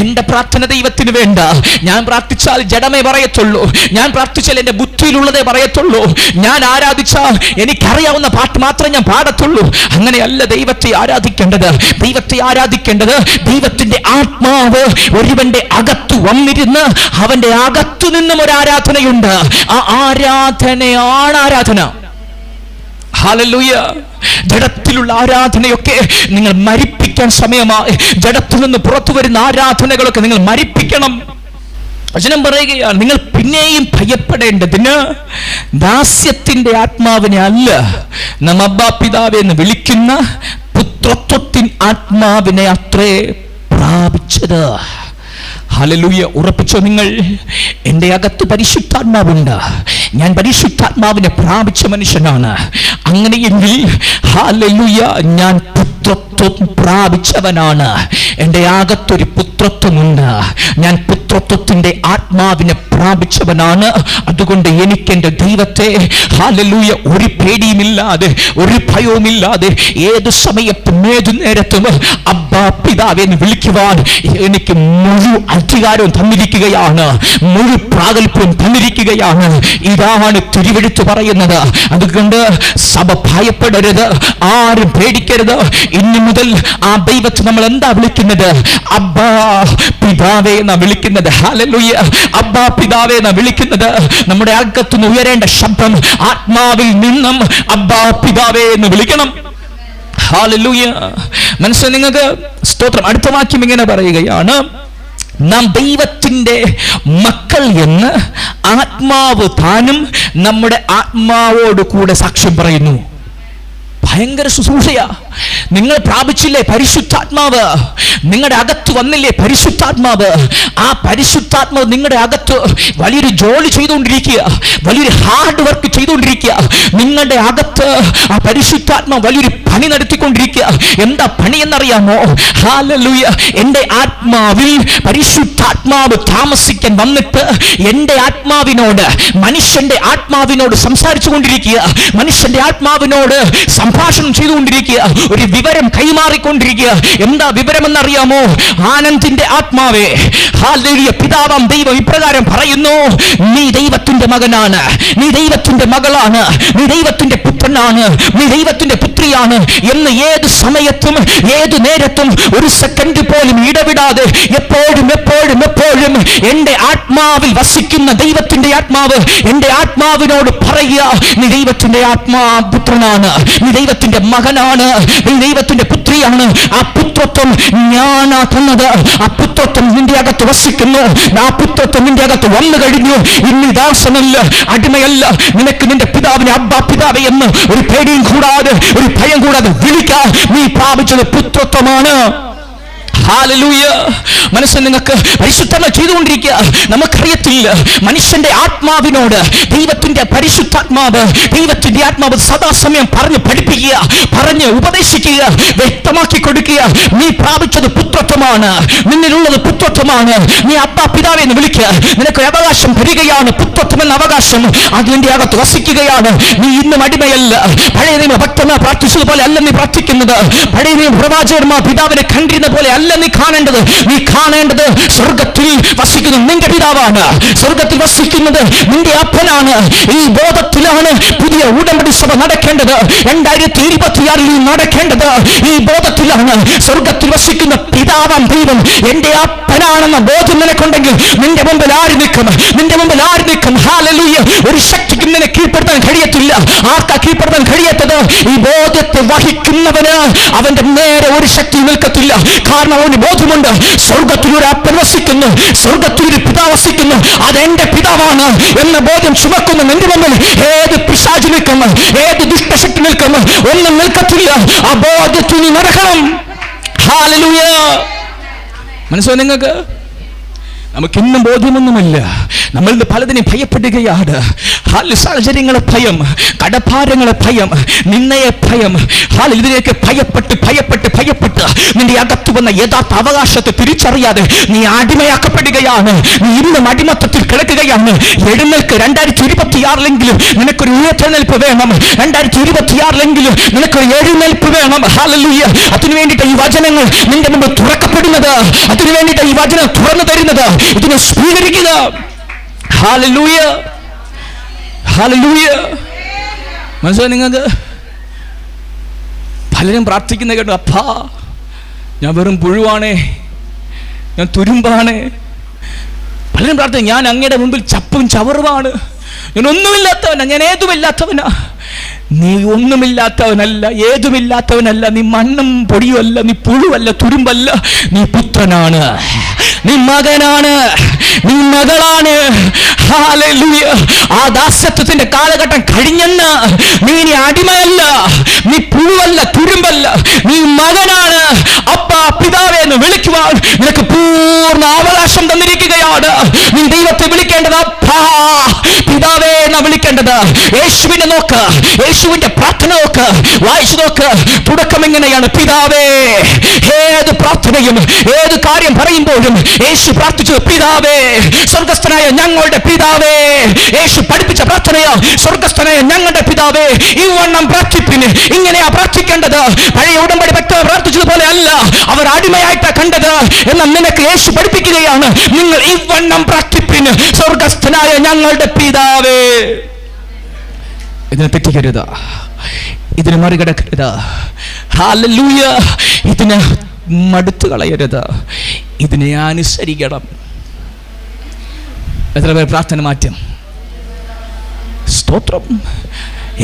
എൻ്റെ പ്രാർത്ഥന ദൈവത്തിന് വേണ്ട. ഞാൻ പ്രാർത്ഥിച്ചാൽ ജഡമേ പറയത്തുള്ളൂ, ഞാൻ പ്രാർത്ഥിച്ചാൽ എൻ്റെ ബുദ്ധിയിലുള്ളതേ പറയത്തുള്ളൂ, ഞാൻ ആരാധിച്ചാൽ എനിക്കറിയാവുന്ന പാട്ട് മാത്രമേ ഞാൻ പാടത്തുള്ളൂ. അങ്ങനെയല്ല ദൈവത്തെ ആരാധിക്കേണ്ടത്. ദൈവത്തെ ആരാധിക്കേണ്ടത് ദൈവത്തിന്റെ ആത്മാവ് ഒരുവന്റെ അകത്ത് വന്നിരുന്ന് അവന്റെ അകത്തു നിന്നും ഒരു ആരാധനയുണ്ട്. ആ ആരാധനയാണ് ആരാധന. ഹല്ലേലൂയ. ജഡത്തിലുള്ള ആരാധനയൊക്കെ നിങ്ങൾ മരിപ്പിക്കാൻ സമയമായി. ജഡത്തിൽ നിന്ന് പുറത്തു വരുന്ന ആരാധനകളൊക്കെ നിങ്ങൾ മരിപ്പിക്കണം. വചനം പറയുകയാണ്, നിങ്ങൾ പിന്നെയും ഭയപ്പെടേണ്ടതിന് ദാസ്യത്തിന്റെ ആത്മാവിനെ അല്ല, നാം അബ്ബാ പിതാവേ എന്ന് വിളിക്കുന്ന പുത്രത്വത്തിൻ ആത്മാവിനെ അത്രേ പ്രാപിച്ചത്. ഹല്ലേലൂയ. ഉറപ്പിച്ചോ നിങ്ങൾ? എൻ്റെ അകത്ത് പരിശുദ്ധാത്മാവുണ്ട്, ഞാൻ പരിശുദ്ധാത്മാവിനെ പ്രാപിച്ച മനുഷ്യനാണ്. അങ്ങനെയെങ്കിൽ ഹല്ലേലൂയ ഞാൻ പുത്രത്വം പ്രാപിച്ചവനാണ്. എൻ്റെ അകത്തൊരു പുത്രത്വമുണ്ട്, ഞാൻ പുത്രത്വത്തിന്റെ ആത്മാവിനെ പ്രാപിച്ചവനാണ്. അതുകൊണ്ട് എനിക്ക് എൻ്റെ ദൈവത്തെ ഹല്ലേലൂയ ഒരു പേടിയുമില്ലാതെ, ഒരു ഭയവുമില്ലാതെ ഏത് സമയത്തും ഏതു നേരത്തും അബ്ബാ പിതാവേ എന്ന് വിളിക്കുവാൻ എനിക്ക് മുഴുവൻ അധികാരവും തന്നിരിക്കുകയാണ്, മുഴുവൻ പ്രാഗൽഭ്യവും തന്നിരിക്കുകയാണ്. ഇതാണ് തിരുവെഴുത്ത് പറയുന്നത്. അതുകൊണ്ട് സഭ ഭയപ്പെടരുത്, ആരും പേടിക്കരുത്. ഇനി മുതൽ ആ ദൈവത്തെ നമ്മൾ എന്താ വിളിക്കുന്നത്? അബ്ബാ പിതാവേ എന്നാ വിളിക്കുന്നത്. ഹല്ലേലൂയ. അബ്ബാ പിതാവേ എന്നാ വിളിക്കുന്നത്. നമ്മുടെ അകത്തുനിന്ന് ഉയരേണ്ട ശബ്ദം ആത്മാവിൽ നിന്നും അബ്ബാ പിതാവേ എന്ന് വിളിക്കണം. ഹല്ലേലൂയ. മനസ്സിൽ നിങ്ങൾക്ക് സ്തോത്രം. അടുത്ത വാക്യം ഇങ്ങനെ പറയുകയാണ്, നാം ദൈവത്തിന്റെ മക്കൾ എന്ന് ആത്മാവ് താനും നമ്മുടെ ആത്മാവോട് കൂടെ സാക്ഷ്യം പറയുന്നു. ഭയങ്കര ശുശ്രൂഷയാ. നിങ്ങൾ പ്രാപിച്ചില്ലേ പരിശുദ്ധാത്മാവ്? നിങ്ങളുടെ അകത്ത് വന്നില്ലേ പരിശുദ്ധാത്മാവ്? ആ പരിശുദ്ധാത്മാവ് നിങ്ങളുടെ അകത്ത് വലിയൊരു ജോലി ചെയ്തുകൊണ്ടിരിക്കുക, വലിയൊരു ഹാർഡ് വർക്ക് ചെയ്തുകൊണ്ടിരിക്കുക. നിങ്ങളുടെ അകത്ത് ആ പരിശുദ്ധാത്മാവ് വലിയൊരു പണി നടത്തിക്കൊണ്ടിരിക്കുക. എന്താ പണി എന്നറിയാമോ? ഹല്ലേലൂയ. എൻ്റെ ആത്മാവിൽ പരിശുദ്ധാത്മാവ് താമസിക്കാൻ വന്നിട്ട് എൻ്റെ ആത്മാവിനോട്, മനുഷ്യന്റെ ആത്മാവിനോട് സംസാരിച്ചു കൊണ്ടിരിക്കുക, മനുഷ്യന്റെ ആത്മാവിനോട് സംഭാഷണം ചെയ്തുകൊണ്ടിരിക്കുക, ഒരു വിവരം കൈമാറിക്കൊണ്ടിരിക്കുക. എന്താ വിവരം എന്നറിയാമോ? ആനന്ദിന്റെ ആത്മാവേ, ഹല്ലേലൂയ, പിതാവാം ദൈവം ഇപ്രകാരം പറയുന്നു, നീ ദൈവത്തിന്റെ മകനാണ്, നീ ദൈവത്തിന്റെ മകളാണ്, നീ ദൈവത്തിന്റെ പുത്രനാണ്, നീ ദൈവത്തിന്റെ പുത്രിയാണ് എന്ന് ഏത് സമയത്തും ഏത് നേരത്തും ഒരു സെക്കൻഡ് പോലും ഇടവിടാതെ എപ്പോഴും എപ്പോഴും എപ്പോഴും എൻ്റെ ആത്മാവിൽ വസിക്കുന്ന ദൈവത്തിന്റെ ആത്മാവ് എൻ്റെ ആത്മാവിനോട് പറയുക, നീ ദൈവത്തിന്റെ പുത്രനാണ്, നീ ദൈവത്തിന്റെ മകനാണ്, നീ ദൈവത്തിന്റെ പുത്രിയാണ്. ആ പുത്രത്വം ഞാനാ തന്നത്. ആ പുത്രത്വം നിന്റെ അകത്ത് വസിക്കുന്നു. ആ പുത്രത്വം നിന്റെ അകത്ത് വന്നു കഴിഞ്ഞു. ഇനി ദാസനല്ല, അടിമയല്ല. നിനക്ക് നിന്റെ പിതാവിനെ അബ്ബാ പിതാവേ എന്ന് ഒരു പേടിയും കൂടാതെ, ഒരു ഭയം കൂടാതെ വിളിക്കാം. നീ പ്രാപിച്ചത് പുത്രത്വമാണ്. ഹല്ലേലൂയ. മനസ്സിൽ നിങ്ങൾക്ക് പരിശുദ്ധമ ചെയ്തുകൊണ്ടിരിക്കുക. നമുക്കറിയത്തില്ല, മനുഷ്യന്റെ ആത്മാവിനോട് ദൈവത്തിന്റെ പരിശുദ്ധാത്മാവ്, ദൈവത്തിന്റെ ആത്മാവ് സദാസമയം പറഞ്ഞ് പഠിപ്പിക്കുക, പറഞ്ഞ് ഉപദേശിക്കുക, വ്യക്തമാക്കി കൊടുക്കുക. നീ പ്രാപിച്ചത് പുത്രത്വമാണ്, നിന്നിലുള്ളത് പുത്രത്വമാണ്. നീ അപ്പാ പിതാവെ എന്ന് വിളിക്കുക. നിനക്ക് അവകാശം തരികയാണ്, പുത്രത്വം എന്ന അവകാശം അത് നിന്റെ അകത്ത് വസിക്കുകയാണ്. നീ ഇന്നും അടിമയല്ല. പഴയ നിയമ ഭക്തന്മാർ പ്രാർത്ഥിച്ചതുപോലെ അല്ല നീ പ്രാർത്ഥിക്കുന്നത്. പഴയ നിയമ പ്രവാചകന്മാർ പിതാവിനെ കണ്ടിരുന്ന പോലെ അല്ല നീ കാണേണ്ടത്. നീ കാണേണ്ടത് സ്വർഗത്തിൽ വസിക്കുന്ന നിന്റെ പിതാവാണ്, സ്വർഗത്തിൽ വസിക്കുന്നത് നിന്റെ അപ്പനാണ്. ഈ ബോധത്തിലാണ് പുതിയ ഉടമ്പടി സഭ നടക്കേണ്ടത്. 2026 നീ നടക്കേണ്ടത് ഈ ബോധത്തിലാണ്. സ്വർഗത്തിൽ വസിക്കുന്ന പിതാവാം ദൈവം എന്റെ അപ്പനാണെന്ന ബോധം നിനക്കുണ്ടെങ്കിൽ നിന്റെ മുമ്പിൽ ആര് നിൽക്കും? നിന്റെ മുമ്പിൽ ആര് നിൽക്കും? ഹല്ലേലൂയ. ഒരു ശക്തിക്കും നിന്നെ കീഴ്പ്പെടുത്താൻ കഴിയത്തില്ല. ആർക്കാ കീഴ്പ്പെടുത്താൻ കഴിയാത്തത്? ഈ ബോധത്തെ വഹിക്കുന്നവന് അവന്റെ നേരെ ഒരു ശക്തി നിൽക്കത്തില്ല. കാരണം അവന് ബോധമുണ്ട്, സ്വർഗത്തിൽ ഒരു അപ്പൻ വസിക്കുന്നു, സ്വർഗത്തിൽ ഒരു പിതാവ് വസിക്കുന്നു, അതെന്റെ പിതാവാണ് എന്ന ബോധം ചുമക്കുന്ന നിന്റെ മുമ്പിൽ ഏത് പിശാച് നിൽക്കുന്നു, ഏത് ദുഷ്ടശക്തി നിൽക്കുന്നു, ഒന്നും നിൽക്കത്തില്ല. ആ ബോധത്തിൽ നടക്കണം. ഹല്ലേലൂയ. മനസ്സിലായോ നിങ്ങൾക്ക്? നമുക്കിന്നും ബോധ്യമൊന്നുമില്ല. നമ്മൾ പലതിനെ ഭയപ്പെടുകയാണ്. സാഹചര്യങ്ങളെ ഭയം, കടഭാരങ്ങളെ ഭയം, നിന്നയെ ഭയം. ഇതിലേക്ക് ഭയപ്പെട്ട് ഭയപ്പെട്ട് ഭയപ്പെട്ട് നിന്റെ അകത്ത് വന്ന യഥാർത്ഥ അവകാശത്തെ തിരിച്ചറിയാതെ നീ അടിമയാക്കപ്പെടുകയാണ്. നീ ഇന്നും അടിമത്തത്തിൽ കിടക്കുകയാണ്. എഴുന്നേൽക്ക്. 2026 നിനക്കൊരു ഉയർത്തെഴുന്നേൽപ്പ് വേണം. 2026 നിനക്കൊരു എഴുന്നേൽപ്പ് വേണം. ഹല്ലേലൂയ. അതിനു വേണ്ടിയിട്ട് ഈ വചനങ്ങൾ നിന്റെ മുമ്പ് തുറക്കപ്പെടുന്നത്, അതിനു വേണ്ടിയിട്ട് ഈ വചനം തുറന്നു തരുന്നത്. ഇതിനെ സ്വീകരിക്കുക. Hallelujah, hallelujah. മനസ്സിലായി നിങ്ങൾക്ക്? പലരും പ്രാർത്ഥിക്കുന്ന കേട്ടോ, അപ്പാ ഞാൻ വെറും പുഴുവാണേ, ഞാൻ തുരുമ്പാണ്. പലരും പ്രാർത്ഥിക്കും, ഞാൻ അങ്ങയുടെ മുമ്പിൽ ചപ്പും ചവറുമാണ്, ഞാൻ ഒന്നുമില്ലാത്തവനാ, ഞാൻ ഏതുമില്ലാത്തവനാ. നീ ഒന്നുമില്ലാത്തവനല്ല, ഏതുമില്ലാത്തവനല്ല. നീ മണ്ണും പൊടിയുമല്ല, നീ പുഴുവല്ല, തുരുമ്പല്ല. നീ പുത്രനാണ്, നീ മകനാണ്, നീ മകളാണ്. ഹല്ലേലൂയ. ആ ദാസ്യത്വത്തിന്റെ കാലഘട്ടം കഴിഞ്ഞെന്ന്. നീ ഇനി അടിമയല്ല, നീ പുഴുവല്ല, തുരുമ്പല്ല, നീ മകനാണ്. അപ്പാ പിതാവേ എന്ന് വിളിക്കുവാൻ നിനക്ക് പൂർണ്ണ അവകാശം തന്നിരിക്കുകയാണ്. നീ ദൈവത്തെ വിളിക്കേണ്ടത് അപ്പാ പിതാവേ എന്നാ വിളിക്കേണ്ടത്. യേശുവിനെ നോക്ക്, യേശുവിന്റെ പ്രാർത്ഥന നോക്ക്, വായിച്ചു നോക്ക്. തുടക്കം എങ്ങനെയാണ്? പിതാവേ. ഏത് പ്രാർത്ഥനയും ഏത് കാര്യം പറയുമ്പോഴും യേശു പ്രാർത്ഥിച്ചു, പിതാവേ, സ്വർഗസ്ഥനായ ഞങ്ങളുടെ പിതാവേ. യേശു പഠിപ്പിച്ച പ്രാർത്ഥനയാ, സ്വർഗസ്ഥനായ ഞങ്ങളുടെ പിതാവേ. ഈ വണ്ണം പ്രാർത്ഥിപ്പിന്. ഇങ്ങനെയാ പ്രാർത്ഥിക്കേണ്ടത്. പഴയ ഉടമ്പടി വ്യക്തമായി പ്രാർത്ഥിച്ചതുപോലെ അല്ല, അവർ അടിമയായിട്ടാ കണ്ടത്. എന്നാൽ നിനക്ക് യേശു പഠിപ്പിക്കുകയാണ്, നിങ്ങൾ ഈ വണ്ണം പ്രാർത്ഥിപ്പിന്, സ്വർഗസ്ഥനായ ഞങ്ങളുടെ പിതാവേ. ഇതിനെ തെറ്റിക്കരുത്, ഇതിനെ മറികടക്കരുത്. ഹല്ലേലൂയ. ഇതിനെ മടുത്തു കളയരുത്, ഇതിനെ അനുസരിക്കണം. എത്ര പേർ പ്രാർത്ഥന മാറ്റും? സ്തോത്രം.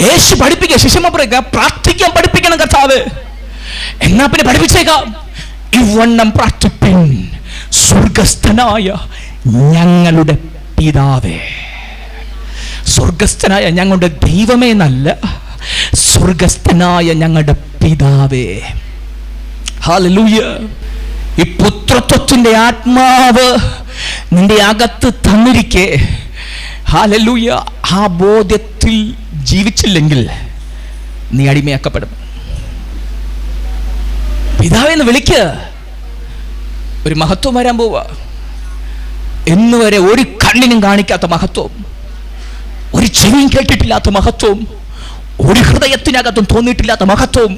യേശു പഠിപ്പിക്കുക, ശിഷ്യന്മാർ പറയുക, പ്രാർത്ഥിക്കാൻ പഠിപ്പിക്കണം കർത്താവ്. എന്നാ പിന്നെ പഠിപ്പിച്ചേക്കാം. ഇവണ്ണം പ്രാർത്ഥിപ്പിൻ, സ്വർഗസ്ഥനായ ഞങ്ങളുടെ പിതാവേ. സ്വർഗസ്ഥനായ ഞങ്ങളുടെ ദൈവമേ എന്നല്ല, സ്വർഗസ്ഥനായ ഞങ്ങളുടെ പിതാവേ. ഹല്ലേലൂയ. ഈ പുത്രത്വത്തിന്റെ ആത്മാവ് നിന്റെ അകത്ത് തന്നിരിക്കെ, ഹല്ലേലൂയ, ആ ബോധ്യത്തിൽ ജീവിച്ചില്ലെങ്കിൽ നീ അടിമയാക്കപ്പെടും. പിതാവെന്ന് വിളിക്ക്. ഒരു മഹത്വം വരാൻ പോവാ. എന്നുവരെ ഒരു കണ്ണിനും കാണിക്കാത്ത മഹത്വം, ഒരു ചെവിയും കേട്ടിട്ടില്ലാത്ത മഹത്വം, ഒരു ഹൃദയത്തിനകത്തും തോന്നിയിട്ടില്ലാത്ത മഹത്വം.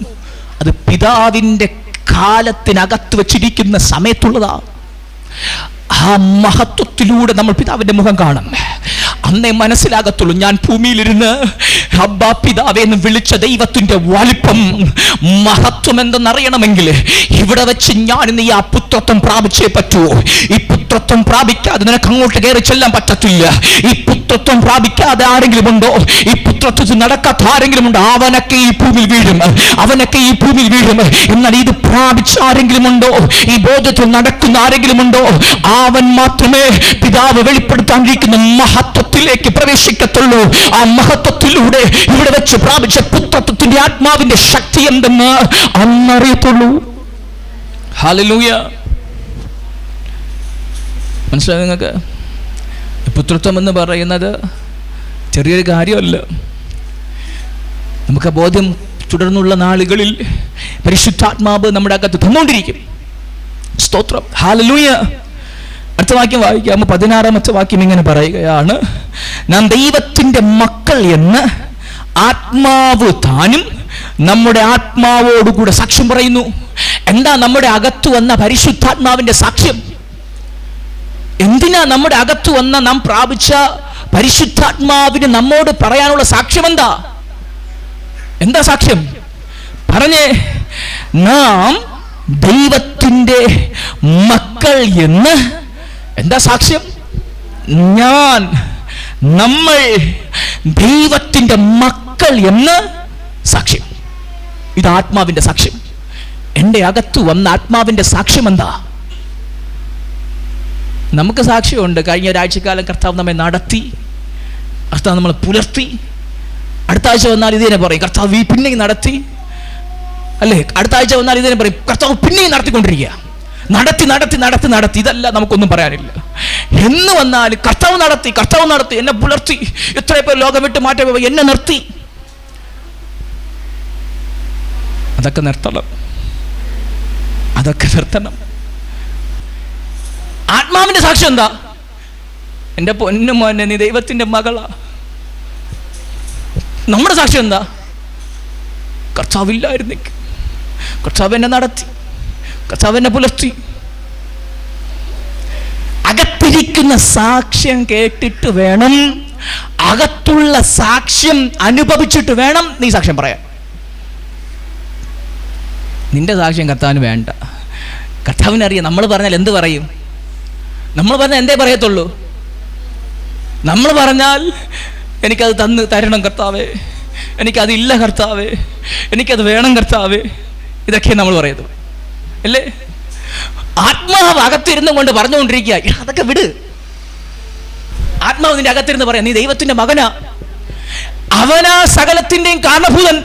അത് പിതാവിൻ്റെ കാലത്തിനകത്ത് വെച്ചിരിക്കുന്ന സമയത്തുള്ളതാ. ആ മഹത്വത്തിലൂടെ നമ്മൾ പിതാവിന്റെ മുഖം കാണും. അന്നേ മനസ്സിലാകത്തുള്ളൂ, ഞാൻ ഭൂമിയിലിരുന്ന് അബ്ബാ പിതാവേ എന്ന് വിളിച്ച ദൈവത്തിന്റെ വലിപ്പം, മഹത്വം എന്തെന്നറിയണമെങ്കിൽ ഇവിടെ വെച്ച് ഞാൻ ഇന്ന് ഈ പുത്രത്വം പ്രാപിച്ചേ പറ്റൂ. ഈ പുത്രത്വം പ്രാപിക്കാതെ നിനക്ക് അങ്ങോട്ട് കയറി ചെല്ലാൻ പറ്റത്തില്ല. ഈ പുത്രത്വം പ്രാപിക്കാതെ ആരെങ്കിലും ഉണ്ടോ? ഈ പുത്രത്വത്തിൽ നടക്കാത്ത ആരെങ്കിലും ഉണ്ടോ? അവനൊക്കെ ഈ ഭൂമിയിൽ വീഴും, അവനൊക്കെ ഈ ഭൂമിയിൽ വീഴും. എന്നാൽ ഇത് പ്രാപിച്ച ആരെങ്കിലും ഉണ്ടോ? ഈ ബോധത്തിൽ നടക്കുന്ന ആരെങ്കിലും ഉണ്ടോ? അവൻ മാത്രമേ പിതാവ് വെളിപ്പെടുത്താനിരിക്കുന്ന മഹത്വത്തിലേക്ക് പ്രവേശിക്കത്തുള്ളൂ. ആ മഹത്വത്തിലൂടെ ഇവിടെ വെച്ച് പ്രാപിച്ച പുത്രത്വത്തിന്റെ ആത്മാവിന്റെ ശക്തി എന്തെന്ന് അന്നറിയത്തുള്ളൂ. ഹല്ലേലൂയ. മനസ്സിലായി നിങ്ങൾക്ക്? പുത്രത്വം എന്ന് പറയുന്നത് ചെറിയൊരു കാര്യമല്ല. നമുക്ക് ബോധ്യം തുടർന്നുള്ള നാളുകളിൽ പരിശുദ്ധാത്മാവ് നമ്മുടെ അകത്ത് തന്നുകൊണ്ടിരിക്കും. സ്തോത്രം, ഹല്ലേലൂയ. അടുത്ത വാക്യം വായിക്കാം. 16-ാമത്തെ വാക്യം ഇങ്ങനെ പറയുകയാണ്, നാം ദൈവത്തിൻ്റെ മക്കൾ എന്ന് ആത്മാവ് താനും നമ്മുടെ ആത്മാവോടുകൂടെ സാക്ഷ്യം പറയുന്നു. എന്താ നമ്മുടെ അകത്ത് വന്ന പരിശുദ്ധാത്മാവിന്റെ സാക്ഷ്യം? എന്തിനാ നമ്മുടെ അകത്ത് വന്ന നാം പ്രാപിച്ച പരിശുദ്ധാത്മാവിന് നമ്മോട് പറയാനുള്ള സാക്ഷ്യം എന്താ? എന്താ സാക്ഷ്യം? പറഞ്ഞേ. നാം ദൈവത്തിൻ്റെ മക്കൾ എന്ന്. എന്താ സാക്ഷ്യം? നമ്മൾ ദൈവത്തിൻ്റെ മക്കൾ എന്ന് സാക്ഷ്യം. ഇത് ആത്മാവിന്റെ സാക്ഷ്യം. എൻ്റെ അകത്ത് വന്ന ആത്മാവിന്റെ സാക്ഷ്യം എന്താ? നമുക്ക് സാക്ഷ്യമുണ്ട്. കഴിഞ്ഞ ഒരാഴ്ചക്കാലം കർത്താവ് നമ്മെ നടത്തി, കർത്താവ് നമ്മളെ പുലർത്തി. അടുത്ത ആഴ്ച വന്നാൽ ഇതിനെ പറയും കർത്താവ് പിന്നെയും നടത്തി, അല്ലേ? അടുത്ത ആഴ്ച വന്നാൽ ഇതിനെ പറയും കർത്താവ് പിന്നെയും നടത്തിക്കൊണ്ടിരിക്കുക. നടത്തി നടത്തി നടത്തി നടത്തി. ഇതല്ല, നമുക്കൊന്നും പറയാനില്ല. എന്ന് വന്നാൽ കർത്താവ് നടത്തി, കർത്താവ് നടത്തി, എന്നെ പുലർത്തി. എത്ര പേർ ലോകം വിട്ട് മാറ്റി എന്നെ നിർത്തി. അതൊക്കെ നിർത്തണം, അതൊക്കെ നിർത്തണം. ആത്മാവിന്റെ സാക്ഷ്യം എന്താ? എൻ്റെ പൊന്നു മോനെ, നീ ദൈവത്തിൻ്റെ മകളാ. നമ്മുടെ സാക്ഷ്യം എന്താ? കർത്താവില്ലായിരുന്നെങ്കിൽ, കർത്താവ് എന്നെ നടത്തി, കർത്താവ് എന്നെ പുലർത്തി. അകത്തിരിക്കുന്ന സാക്ഷ്യം കേട്ടിട്ട് വേണം, അകത്തുള്ള സാക്ഷ്യം അനുഭവിച്ചിട്ട് വേണം നീ സാക്ഷ്യം പറയാൻ. നിന്റെ സാക്ഷ്യം കർത്താവിന് വേണ്ട. കർത്താവിനറിയാം നമ്മൾ പറഞ്ഞാൽ എന്ത് പറയും. നമ്മൾ പറഞ്ഞാൽ എന്തേ പറയത്തുള്ളൂ? നമ്മൾ പറഞ്ഞാൽ എനിക്കത് തരണം കർത്താവേ, എനിക്കതില്ല കർത്താവേ, എനിക്കത് വേണം കർത്താവേ, ഇതൊക്കെ നമ്മൾ പറയുന്നത് അല്ലേ? ആത്മാവ് അകത്തിരുന്നും കൊണ്ട് പറഞ്ഞുകൊണ്ടിരിക്കുക, അതൊക്കെ വിട്. ആത്മാവ് നിന്റെ അകത്തിരുന്ന് പറയാം, നീ ദൈവത്തിന്റെ മകനാ, അവനാ സകലത്തിന്റെയും കാരണഭൂതൻ,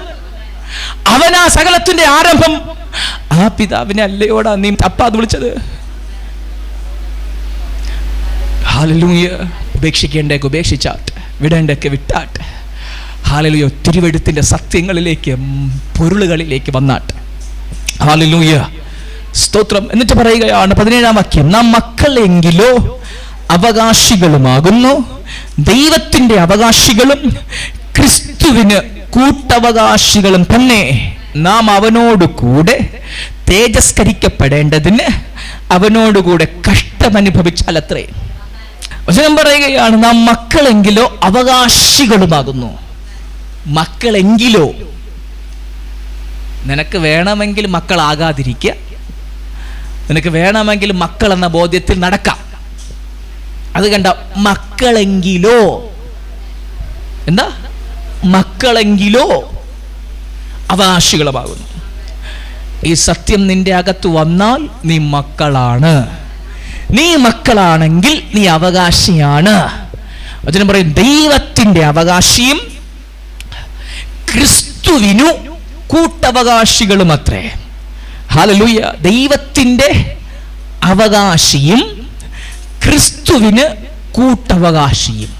അവനാ സകലത്തിന്റെ ആരംഭം. ആ പിതാവിനെ അല്ലയോടാ നീ അപ്പാന്ന് വിളിച്ചത്. ഹല്ലേലൂയ. ഉപേക്ഷിക്കേണ്ടൊക്കെ ഉപേക്ഷിച്ചാട്ട്, വിടേണ്ടൊക്കെ വിട്ടാട്ട്. ഹല്ലേലൂയ. തിരുവെഴുത്തിന്റെ സത്യങ്ങളിലേക്ക്, പൊരുളുകളിലേക്ക് വന്നാട്ട്. ഹല്ലേലൂയ, സ്തോത്രം. എന്നിട്ട് പറയുകയാണ് 17-ാം വാക്യം, നാം മക്കളെങ്കിലോ അവകാശികളുമാകുന്നു, ദൈവത്തിന്റെ അവകാശികളും ക്രിസ്തുവിന് കൂട്ടവകാശികളും തന്നെ. നാം അവനോട് കൂടെ തേജസ്കരിക്കപ്പെടേണ്ടതിന് അവനോടുകൂടെ കഷ്ടമനുഭവിച്ചാലത്രേ. വചനം പറയുകയാണ്, നാം മക്കളെങ്കിലോ അവകാശികളുമാകുന്നു. മക്കളെങ്കിലോ. നിനക്ക് വേണമെങ്കിൽ മക്കളാകാതിരിക്കുക, നിനക്ക് വേണമെങ്കിൽ മക്കൾ എന്ന ബോധ്യത്തിൽ നടക്കാം. അത് കണ്ട, മക്കളെങ്കിലോ. എന്താ? മക്കളെങ്കിലോ അവകാശികളുമാകുന്നു. ഈ സത്യം നിന്റെ അകത്ത് വന്നാൽ നീ മക്കളാണ്. നീ മക്കളാണെങ്കിൽ നീ അവകാശിയാണ്. വചനം പറയും, ദൈവത്തിന്റെ അവകാശിയും ക്രിസ്തുവിനു കൂട്ടവകാശികളും അത്രേ. ഹല്ലേലൂയ. ദൈവത്തിന്റെ അവകാശിയും ക്രിസ്തുവിന് കൂട്ടവകാശിയും.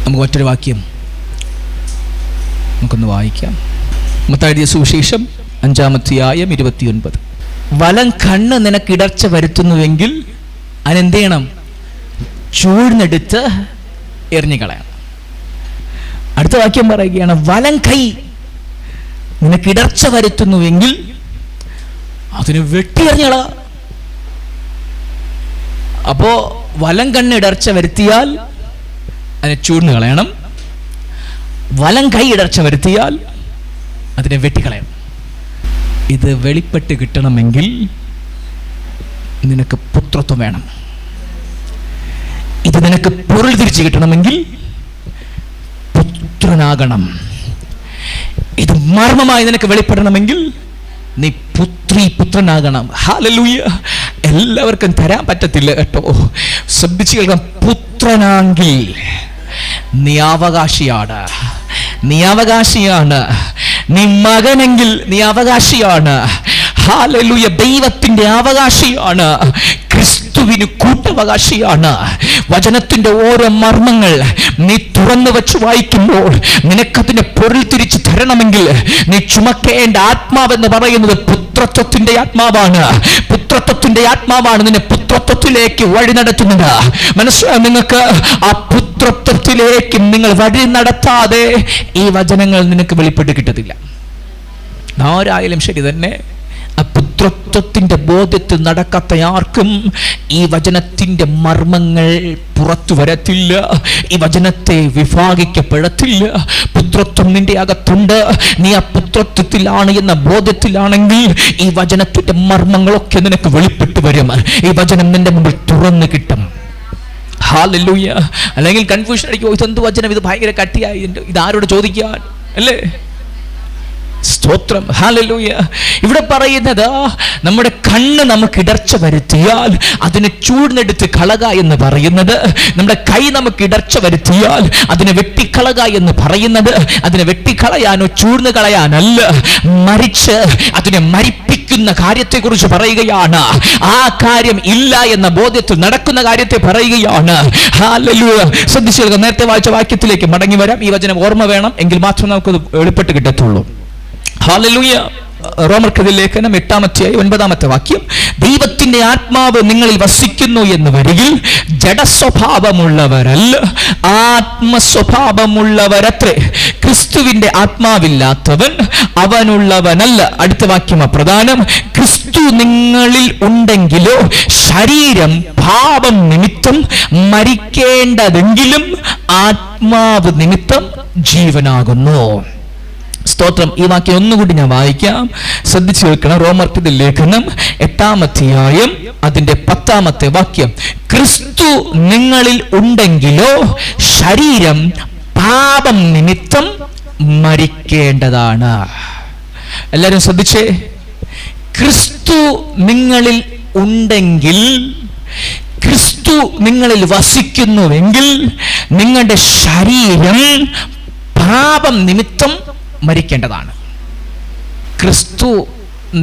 നമുക്ക് മറ്റൊരു വാക്യം നമുക്കൊന്ന് വായിക്കാം. മത്തായിയുടെ സുവിശേഷം 5-ാം അധ്യായം 29. വലം കണ്ണ് നിനക്ക് ഇടർച്ച വരുത്തുന്നുവെങ്കിൽ അതിനെന്ത് ചെയ്യണം? ചൂഴ്ന്നെടുത്ത് എറിഞ്ഞു കളയണം. അടുത്ത വാക്യം പറയുകയാണ്, വലം കൈ നിനക്ക് ഇടർച്ച വരുത്തുന്നുവെങ്കിൽ അതിന് വെട്ടിയെറിഞ്ഞള. അപ്പോ വലം കണ്ണ് ഇടർച്ച വരുത്തിയാൽ അതിനെ ചൂഴ്ന്നു കളയണം, വലം കൈ ഇടർച്ച വരുത്തിയാൽ അതിനെ വെട്ടിക്കളയണം. ഇത് വെളിപ്പെട്ട് കിട്ടണമെങ്കിൽ നിനക്ക് പുത്രത്വം വേണം. ഇത് നിനക്ക് പൊരുൾ തിരിച്ചു കിട്ടണമെങ്കിൽ പുത്രനാകണം. ഇത് മർമ്മമായി നിനക്ക് വെളിപ്പെടണമെങ്കിൽ നീ പുത്രനാകണം. ഹല്ലേലൂയ. എല്ലാവർക്കും തരാൻ പറ്റത്തില്ല കേട്ടോ. ശ്രദ്ധിച്ചു കേൾക്കാം. പുത്രനാങ്കിൽ നീ അവകാശിയാണ്, നീ അവകാശിയാണ്. നീ മകനെങ്കിൽ നീ അവകാശിയാണ്. ഹല്ലേലൂയ. ദൈവത്തിന്റെ അവകാശിയാണ്, ക്രിസ്തുവിന്റെ ക്രിസ്തുവിന് കൂട്ടവകാശിയാണ്. വചനത്തിന്റെ ഓരോ മർമ്മങ്ങൾ നീ തുറന്നു വെച്ച് വായിക്കുമ്പോൾ നിനക്കതിന്റെ പൊരുൾ തിരിച്ചു തരണമെങ്കിൽ നീ ചുമക്കേണ്ട ആത്മാവെന്ന് പറയുന്നത് പുത്രത്വത്തിന്റെ ആത്മാവാണ്. പുത്രത്വത്തിന്റെ ആത്മാവാണ് നിന്നെ പുത്രത്വത്തിലേക്ക് വഴി നടത്തുന്നത്. മനസ്സിലാവും നിങ്ങൾക്ക്? ആ പുത്രത്വത്തിലേക്ക് നിങ്ങൾ വഴി നടത്താതെ ഈ വചനങ്ങൾ നിനക്ക് വെളിപ്പെട്ട് കിട്ടത്തില്ല. ആരായാലും ശരി തന്നെ ആ പുത്രത്വത്തിന്റെ ബോധ്യത്തിൽ നടക്കാത്ത ആർക്കും ഈ വചനത്തിന്റെ മർമ്മങ്ങൾ പുറത്തു വരത്തില്ല. ഈ വചനത്തെ വിഭാഗിക്കപ്പെടത്തില്ല. പുത്രത്വം നിന്റെ അകത്തുണ്ട്. നീ ആ പുത്രത്വത്തിലാണ് എന്ന ബോധ്യത്തിലാണെങ്കിൽ ഈ വചനത്തിന്റെ മർമ്മങ്ങളൊക്കെ നിനക്ക് വെളിപ്പെട്ടു വരും. ഈ വചനം നിന്റെ മുമ്പിൽ തുറന്നു കിട്ടും. ഹല്ലേലൂയ. അല്ലെങ്കിൽ കൺഫ്യൂഷൻ അടിക്കുമോ, ഇതെന്ത് വചനം, ഇത് ഭയങ്കര കട്ടിയായി, ഇതാരോട് ചോദിക്കാൻ അല്ലേ? സ്തോത്രം. ഹല്ലേലൂയ. ഇവിടെ പറയുന്നത് നമ്മുടെ കണ്ണ് നമുക്ക് ഇടർച്ച വരുത്തിയാൽ അതിനെ ചൂടിനെടുത്ത് കളക എന്ന് പറയുന്നത്, നമ്മുടെ കൈ നമുക്ക് ഇടർച്ച വരുത്തിയാൽ അതിനെ വെട്ടിക്കളക എന്ന് പറയുന്നത് അതിനെ വെട്ടിക്കളയാനോ ചൂർന്ന് കളയാനല്ല, മറിച്ച് അതിനെ മരിപ്പിക്കുന്ന കാര്യത്തെക്കുറിച്ച് പറയുകയാണ്. ആ കാര്യം ഇല്ല എന്ന ബോധ്യത്തിൽ നടക്കുന്ന കാര്യത്തെ പറയുകയാണ്. ഹല്ലേലൂയ. ശ്രദ്ധിച്ചു. നേരത്തെ വായിച്ച വാക്യത്തിലേക്ക് മടങ്ങി വരാം. ഈ വചനം ഓർമ്മ വേണം, എങ്കിൽ മാത്രം നമുക്ക് വെളിപ്പെട്ട് കിട്ടത്തുള്ളൂ. ഹല്ലേലൂയ. റോമർക്കെഴുതിയ ലേഖനം 8-9 വാക്യം, ദൈവത്തിന്റെ ആത്മാവ് നിങ്ങളിൽ വസിക്കുന്നു എന്ന് വരികിൽ ജഡസ്വഭാവമുള്ളവരല്ല ആത്മസ്വഭാവമുള്ളവരത്രേ. ക്രിസ്തുവിന്റെ ആത്മാവില്ലാത്തവൻ അവനുള്ളവനല്ല. അടുത്ത വാക്യം അപ്രധാനം. ക്രിസ്തു നിങ്ങളിൽ ഉണ്ടെങ്കിലോ ശരീരം പാപം നിമിത്തം മരിക്കേണ്ടതെങ്കിലും ആത്മാവ് നിമിത്തം ജീവനാകുന്നു. സ്തോത്രം. ഈ വാക്യം ഒന്നുകൂടി ഞാൻ വായിക്കാം, ശ്രദ്ധിച്ചു കേൾക്കണം. റോമർക്കെഴുതിയ ലേഖനം 8 അതിന്റെ 10 വാക്യം, ക്രിസ്തു നിങ്ങളിൽ ഉണ്ടെങ്കിലോ ശരീരം പാപം നിമിത്തം മരിക്കേണ്ടതാണ്. എല്ലാവരും ശ്രദ്ധിച്ചേ. ക്രിസ്തു നിങ്ങളിൽ ഉണ്ടെങ്കിൽ, ക്രിസ്തു നിങ്ങളിൽ വസിക്കുന്നുവെങ്കിൽ നിങ്ങളുടെ ശരീരം പാപം നിമിത്തം മരിക്കേണ്ടതാണ്. ക്രിസ്തു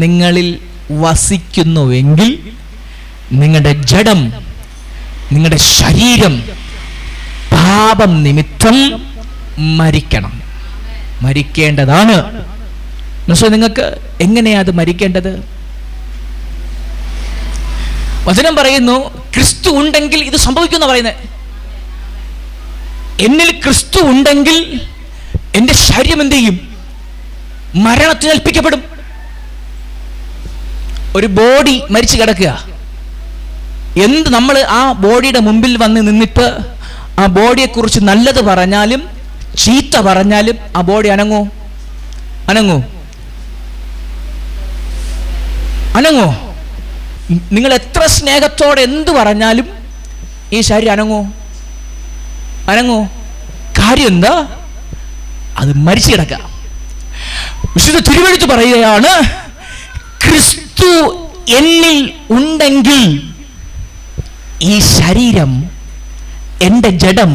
നിങ്ങളിൽ വസിക്കുന്നുവെങ്കിൽ നിങ്ങളുടെ ജഡം, നിങ്ങളുടെ ശരീരം പാപം നിമിത്തം മരിക്കണം, മരിക്കേണ്ടതാണ്. മനസ്സിലായോ നിങ്ങൾക്ക്? എങ്ങനെയാ അത് മരിക്കേണ്ടത്? വചനം പറയുന്നു ക്രിസ്തു ഉണ്ടെങ്കിൽ ഇത് സംഭവിക്കുമെന്ന് പറയുന്നത്. എന്നിൽ ക്രിസ്തു ഉണ്ടെങ്കിൽ എന്റെ ശരീരം എന്ത് ചെയ്യും? മരണത്തിന് ഏൽപ്പിക്കപ്പെടും. ഒരു ബോഡി മരിച്ചു കിടക്കുക, എന്ത് നമ്മൾ ആ ബോഡിയുടെ മുമ്പിൽ വന്ന് നിന്നിട്ട് ആ ബോഡിയെ കുറിച്ച് നല്ലത് പറഞ്ഞാലും ചീത്ത പറഞ്ഞാലും ആ ബോഡി അനങ്ങോ? അനങ്ങോ? അനങ്ങോ? നിങ്ങൾ എത്ര സ്നേഹത്തോടെ എന്ത് പറഞ്ഞാലും ഈ ശരീരം അനങ്ങോ? അനങ്ങോ? കാര്യം എന്താ? അത് മരിച്ചു കിടക്കുക. വിശുദ്ധ തിരുവെഴുത്ത് പറയുകയാണ്, ക്രിസ്തു എന്നിൽ ഉണ്ടെങ്കിൽ ഈ ശരീരം, എൻ്റെ ജഡം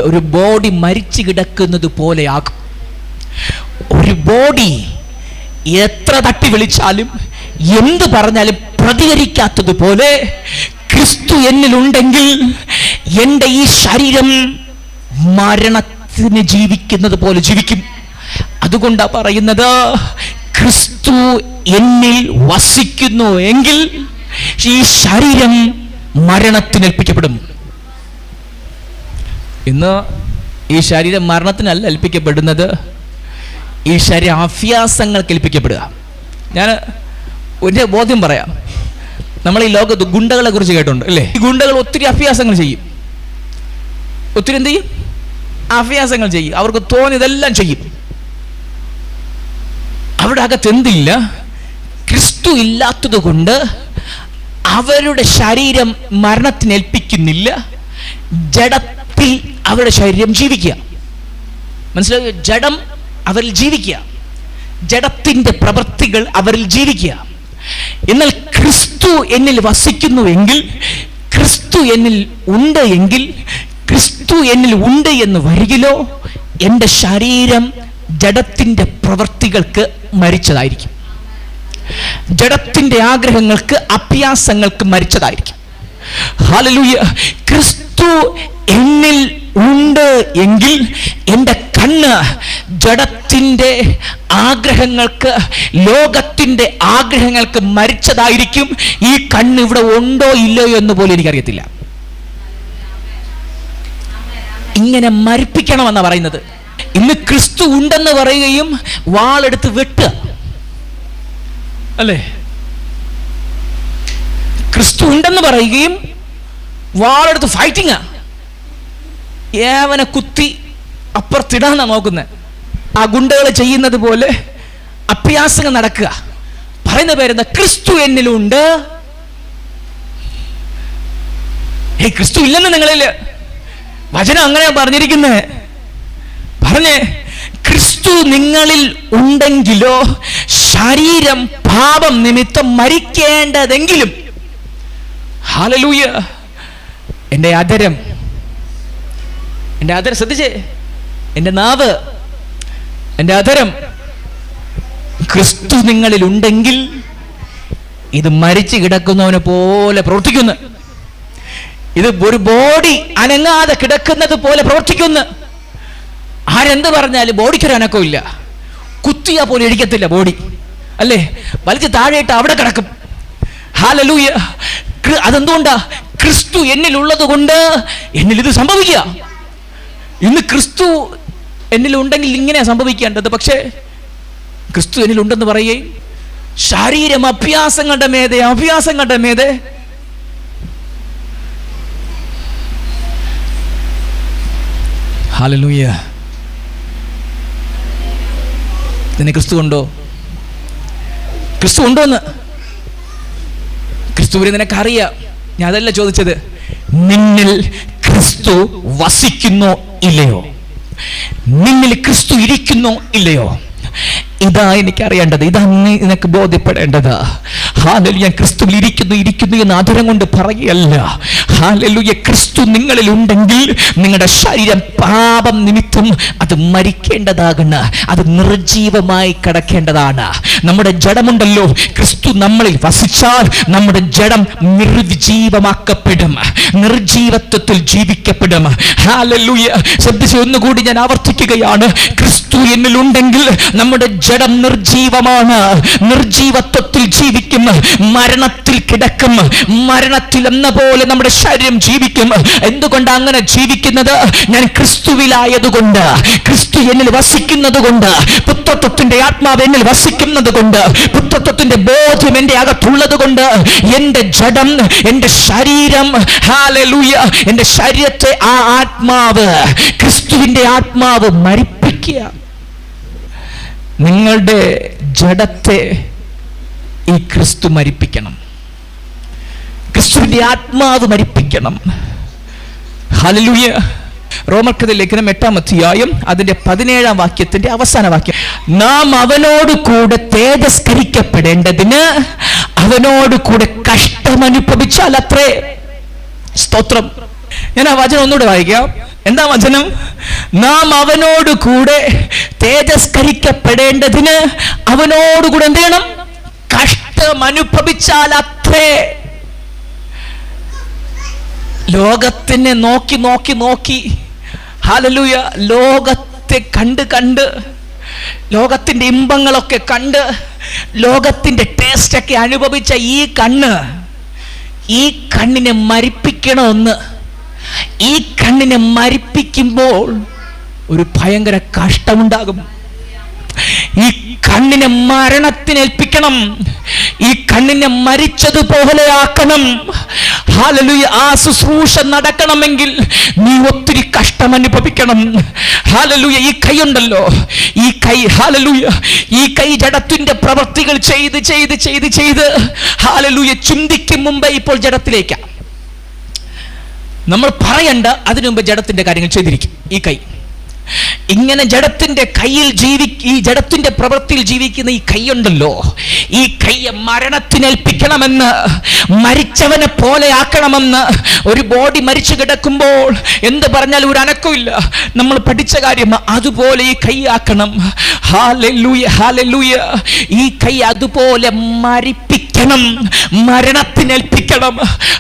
ഒരു ബോഡി മരിച്ചു കിടക്കുന്നത് പോലെയാകും. ഒരു ബോഡി എത്ര തട്ടി വിളിച്ചാലും എന്ത് പറഞ്ഞാലും പ്രതികരിക്കാത്തതുപോലെ ക്രിസ്തു എന്നിലുണ്ടെങ്കിൽ എൻ്റെ ഈ ശരീരം മരണത്തിന് ജീവിക്കുന്നത് പോലെ ജീവിക്കും. അതുകൊണ്ടാ പറയുന്നത്, ക്രിസ്തു എന്നിൽ വസിക്കുന്നു എങ്കിൽ ഈ ശരീരം മരണത്തിന് ഏൽപ്പിക്കപ്പെടും. ഇന്ന് ഈ ശരീരം മരണത്തിനല്ല ഏൽപ്പിക്കപ്പെടുന്നത്, ഈ ശരീരം അഭ്യാസങ്ങൾക്ക് ഏൽപ്പിക്കപ്പെടുക. ഞാൻ ഒരു ബോധ്യം പറയാം. നമ്മൾ ഈ ലോകത്ത് ഗുണ്ടകളെ കുറിച്ച് കേട്ടുണ്ട് അല്ലേ? ഈ ഗുണ്ടകൾ ഒത്തിരി അഭ്യാസങ്ങൾ ചെയ്യും. ഒത്തിരി എന്ത് ചെയ്യും? അഭ്യാസങ്ങൾ ചെയ്യും. അവർക്ക് തോന്നിയതെല്ലാം ചെയ്യും. അവരുടെ അകത്ത് എന്തില്ല? ക്രിസ്തു ഇല്ലാത്തത് കൊണ്ട് അവരുടെ ശരീരം മരണത്തിന് ഏൽപ്പിക്കുന്നില്ല. ജഡത്തിൽ അവരുടെ ശരീരം ജീവിക്കുക. മനസ്സിലായോ? ജഡം അവരിൽ ജീവിക്കുക, ജഡത്തിന്റെ പ്രവൃത്തികൾ അവരിൽ ജീവിക്കുക. എന്നാൽ ക്രിസ്തു എന്നിൽ വസിക്കുന്നുവെങ്കിൽ, ക്രിസ്തു എന്നിൽ ഉണ്ട് എങ്കിൽ, ക്രിസ്തു എന്നിൽ ഉണ്ട് എന്ന് വരികിലോ എൻ്റെ ശരീരം ജഡത്തിന്റെ പ്രവൃത്തികൾക്ക് മരിച്ചതായിരിക്കും, ജഡത്തിന്റെ ആഗ്രഹങ്ങൾക്ക് അഭ്യാസങ്ങൾക്ക് മരിച്ചതായിരിക്കും. ഹല്ലേലൂയ. ക്രിസ്തു എന്നിൽ ഉണ്ട് എങ്കിൽ എൻ്റെ കണ്ണ് ജഡത്തിൻ്റെ ആഗ്രഹങ്ങൾക്ക്, ലോകത്തിൻ്റെ ആഗ്രഹങ്ങൾക്ക് മരിച്ചതായിരിക്കും. ഈ കണ്ണ് ഇവിടെ ഉണ്ടോ ഇല്ലയോ എന്ന് പോലും എനിക്കറിയത്തില്ല. ഇങ്ങനെ മരിപ്പിക്കണമെന്നാണ് പറയുന്നത്. ഇന്ന് ക്രിസ്തു ഉണ്ടെന്ന് പറയുകയും വാളെടുത്ത് വെട്ടുക അല്ലേ? ക്രിസ്തു ഉണ്ടെന്ന് പറയുകയും വാളെടുത്ത് ഫൈറ്റിങ്ങാ. ഏവനെ കുത്തി അപ്പുറത്തിടാന്നാ നോക്കുന്നത്. ആ ഗുണ്ടകൾ ചെയ്യുന്നത് പോലെ അഭ്യാസങ്ങൾ നടക്കുക. പറയുന്ന പേരെന്താ? ക്രിസ്തു എന്നിലുണ്ട്. ക്രിസ്തു ഇല്ലെന്ന് നിങ്ങളിൽ വചനം അങ്ങനെ പറഞ്ഞിരിക്കുന്നത്. പറഞ്ഞേ, ക്രിസ്തു നിങ്ങളിൽ ഉണ്ടെങ്കിലോ ശരീരം പാപം നിമിത്തം മരിക്കേണ്ടതെങ്കിലും. ഹല്ലേലൂയ. എൻ്റെ അധരം ശ്രദ്ധിച്ചേ, എൻ്റെ നാവ്, എൻ്റെ അധരം, ക്രിസ്തു നിങ്ങളിൽ ഉണ്ടെങ്കിൽ ഇത് മരിച്ചു കിടക്കുന്നവനെ പോലെ പ്രവർത്തിക്കുന്നു. ഇത് ഒരു ബോഡി അനങ്ങാതെ കിടക്കുന്നത് പോലെ പ്രവർത്തിക്കുന്നു. ആരെന്ത് പറഞ്ഞാലും ബോഡിക്കൊരു അനക്കമില്ല. കുത്തിയാ പോലും ഇടിക്കത്തില്ല ബോഡി അല്ലേ? വലിച്ച് താഴെയിട്ട് അവിടെ കിടക്കും. ഹല്ലേലൂയ. അതെന്തുകൊണ്ടാ? ക്രിസ്തു എന്നിലുള്ളത് കൊണ്ട് എന്നിൽ ഇത് സംഭവിക്കുക. ഇന്ന് ക്രിസ്തു എന്നിലുണ്ടെങ്കിൽ ഇങ്ങനെയാ സംഭവിക്കേണ്ടത്. പക്ഷേ ക്രിസ്തു എന്നിലുണ്ടെന്ന് പറയുകയും ശരീരം അഭ്യാസങ്ങളുടെ മേതെ ഹല്ലേലൂയ. നിന്നെ ക്രിസ്തു ഉണ്ടോ? ക്രിസ്തു ഉണ്ടോന്ന് ക്രിസ്തുവിനെ നിനക്കറിയാം. ഞാൻ അതല്ല ചോദിച്ചത്. നിന്നിൽ ക്രിസ്തു വസിക്കുന്നോ ഇല്ലയോ? നിന്നിൽ ക്രിസ്തു ഇരിക്കുന്നോ ഇല്ലയോ? ഇതാ എനിക്കറിയേണ്ടത്. ഇതാ നിനക്ക് ബോധ്യപ്പെടേണ്ടത്. ഹല്ലേലൂയ. ക്രിസ്തുവിൽ ഇരിക്കുന്നു എന്ന് ആദരം കൊണ്ട് പറയുകയല്ല. ഹല്ലേലൂയ. ക്രിസ്തു നിങ്ങളിൽ ഉണ്ടെങ്കിൽ നിങ്ങളുടെ ശരീരം പാപം നിമിത്തം അത് മരിക്കേണ്ടതാകണം. അത് നിർജീവമായി കിടക്കേണ്ടതാണ്. നമ്മുടെ ജഡമുണ്ടല്ലോ, ക്രിസ്തു നമ്മളിൽ വസിച്ചാൽ നമ്മുടെ ജഡം നിർജീവമാക്കപ്പെടും, നിർജീവത്വത്തിൽ ജീവിക്കപ്പെടും. ഹല്ലേലൂയ. ശ്രദ്ധിച്ച് ഒന്നുകൂടി ഞാൻ ആവർത്തിക്കുകയാണ്. ക്രിസ്തു എന്നിലുണ്ടെങ്കിൽ നമ്മുടെ ജഡം നിർജീവമാണ്, നിർജീവത്വത്തിൽ ജീവിക്കും, മരണത്തിൽ കിടക്കും. മരണത്തിൽ എന്ന പോലെ നമ്മുടെ ശരീരം ജീവിക്കും. എന്തുകൊണ്ടാണ് അങ്ങനെ ജീവിക്കുന്നത്? ഞാൻ ക്രിസ്തുവിലായതുകൊണ്ട്, ക്രിസ്തു എന്നിൽ വസിക്കുന്നത് കൊണ്ട്, പുത്രത്വത്തിന്റെ ആത്മാവ് എന്നിൽ വസിക്കുന്നത് കൊണ്ട്, പുത്രത്വത്തിന്റെ ബോധ്യം എന്റെ അകത്തുള്ളത് കൊണ്ട് എന്റെ ജഡം, എന്റെ ശരീരം, ഹല്ലേലൂയ, എന്റെ ശരീരത്തെ ആ ആത്മാവ്, ക്രിസ്തുവിന്റെ ആത്മാവ് മരിപ്പിക്കുക. നിങ്ങളുടെ ജഡത്തെ ഈ ക്രിസ്തു മരിപ്പിക്കണം. ക്രിസ്തുവിന്റെ ആത്മാവ് മരിപ്പിക്കണം. ഹല്ലേലൂയ. റോമർക്കെഴുതിയ ലേഖനം 8-ാം അധ്യായം അതിന്റെ 17-ാം വാക്യത്തിന്റെ അവസാന വാക്യം, നാം അവനോട് കൂടെ തേജസ്കരിക്കപ്പെടേണ്ടതിന് അവനോട് കൂടെ കഷ്ടമനുഭവിച്ചാൽ അത്രേ. സ്തോത്രം. ഞാൻ ആ വചനം ഒന്നുകൂടെ വായിക്കാം. എന്താ വചനം? നാം അവനോട് കൂടെ തേജസ്കരിക്കപ്പെടേണ്ടതിന് അവനോടുകൂടെ എന്ത് ചെയ്യണം? കഷ്ടമനുഭവിച്ചാൽ അത്രേ. ലോകത്തിനെ നോക്കി ഹല്ലേലൂയ, ലോകത്തെ കണ്ട് ലോകത്തിന്റെ ഇമ്പങ്ങളൊക്കെ കണ്ട് ലോകത്തിന്റെ ടേസ്റ്റൊക്കെ അനുഭവിച്ച ഈ കണ്ണിനെ മരിപ്പിക്കണമെന്ന്, ഈ കണ്ണിനെ മരിപ്പിക്കുമ്പോൾ ഒരു ഭയങ്കര കഷ്ടമുണ്ടാകും. ഈ കണ്ണിനെ മരണത്തിനേൽപ്പിക്കണം. ഈ കണ്ണിനെ മരിച്ചതുപോലെ ആക്കണം. ഹല്ലേലൂയ. ആ ശുശ്രൂഷ നടക്കണമെങ്കിൽ നീ ഒത്തിരി കഷ്ടം അനുഭവിക്കണം. ഹല്ലേലൂയ. ഈ കൈ ഉണ്ടല്ലോ, ഈ കൈ, ഹല്ലേലൂയ, ഈ കൈ ജഡത്തിന്റെ പ്രവൃത്തികൾ ചെയ്ത് ഹല്ലേലൂയ ചിന്തിക്കും മുമ്പേ ഇപ്പോൾ ജഡത്തിലേക്കാണ്. നമ്മൾ പറയണ്ട, അതിനു മുമ്പ് ജഡത്തിന്റെ കാര്യങ്ങൾ ചെയ്തിരിക്കും. ഈ കൈ ഇങ്ങനെ ജഡത്തിന്റെ കയ്യിൽ ഈ ജഡത്തിന്റെ പ്രവൃത്തിയിൽ ജീവിക്കുന്ന ഈ കൈയുണ്ടല്ലോ, ഈ കൈയെ മരണത്തിനേൽപ്പിക്കണമെന്ന്, മരിച്ചവനെ പോലെ ആക്കണമെന്ന്. ഒരു ബോഡി മരിച്ചു കിടക്കുമ്പോൾ എന്ത് പറഞ്ഞാലും ഒരു അനക്കമില്ല. നമ്മൾ പഠിച്ച കാര്യം അതുപോലെ ഈ കൈ ആക്കണം. Hallelujah, hallelujah. ഈ കൈ അതുപോലെ മരിപ്പിക്കണം. ഏൽപ്പിക്കണം, മരണത്തിനേൽപ്പിക്കണം.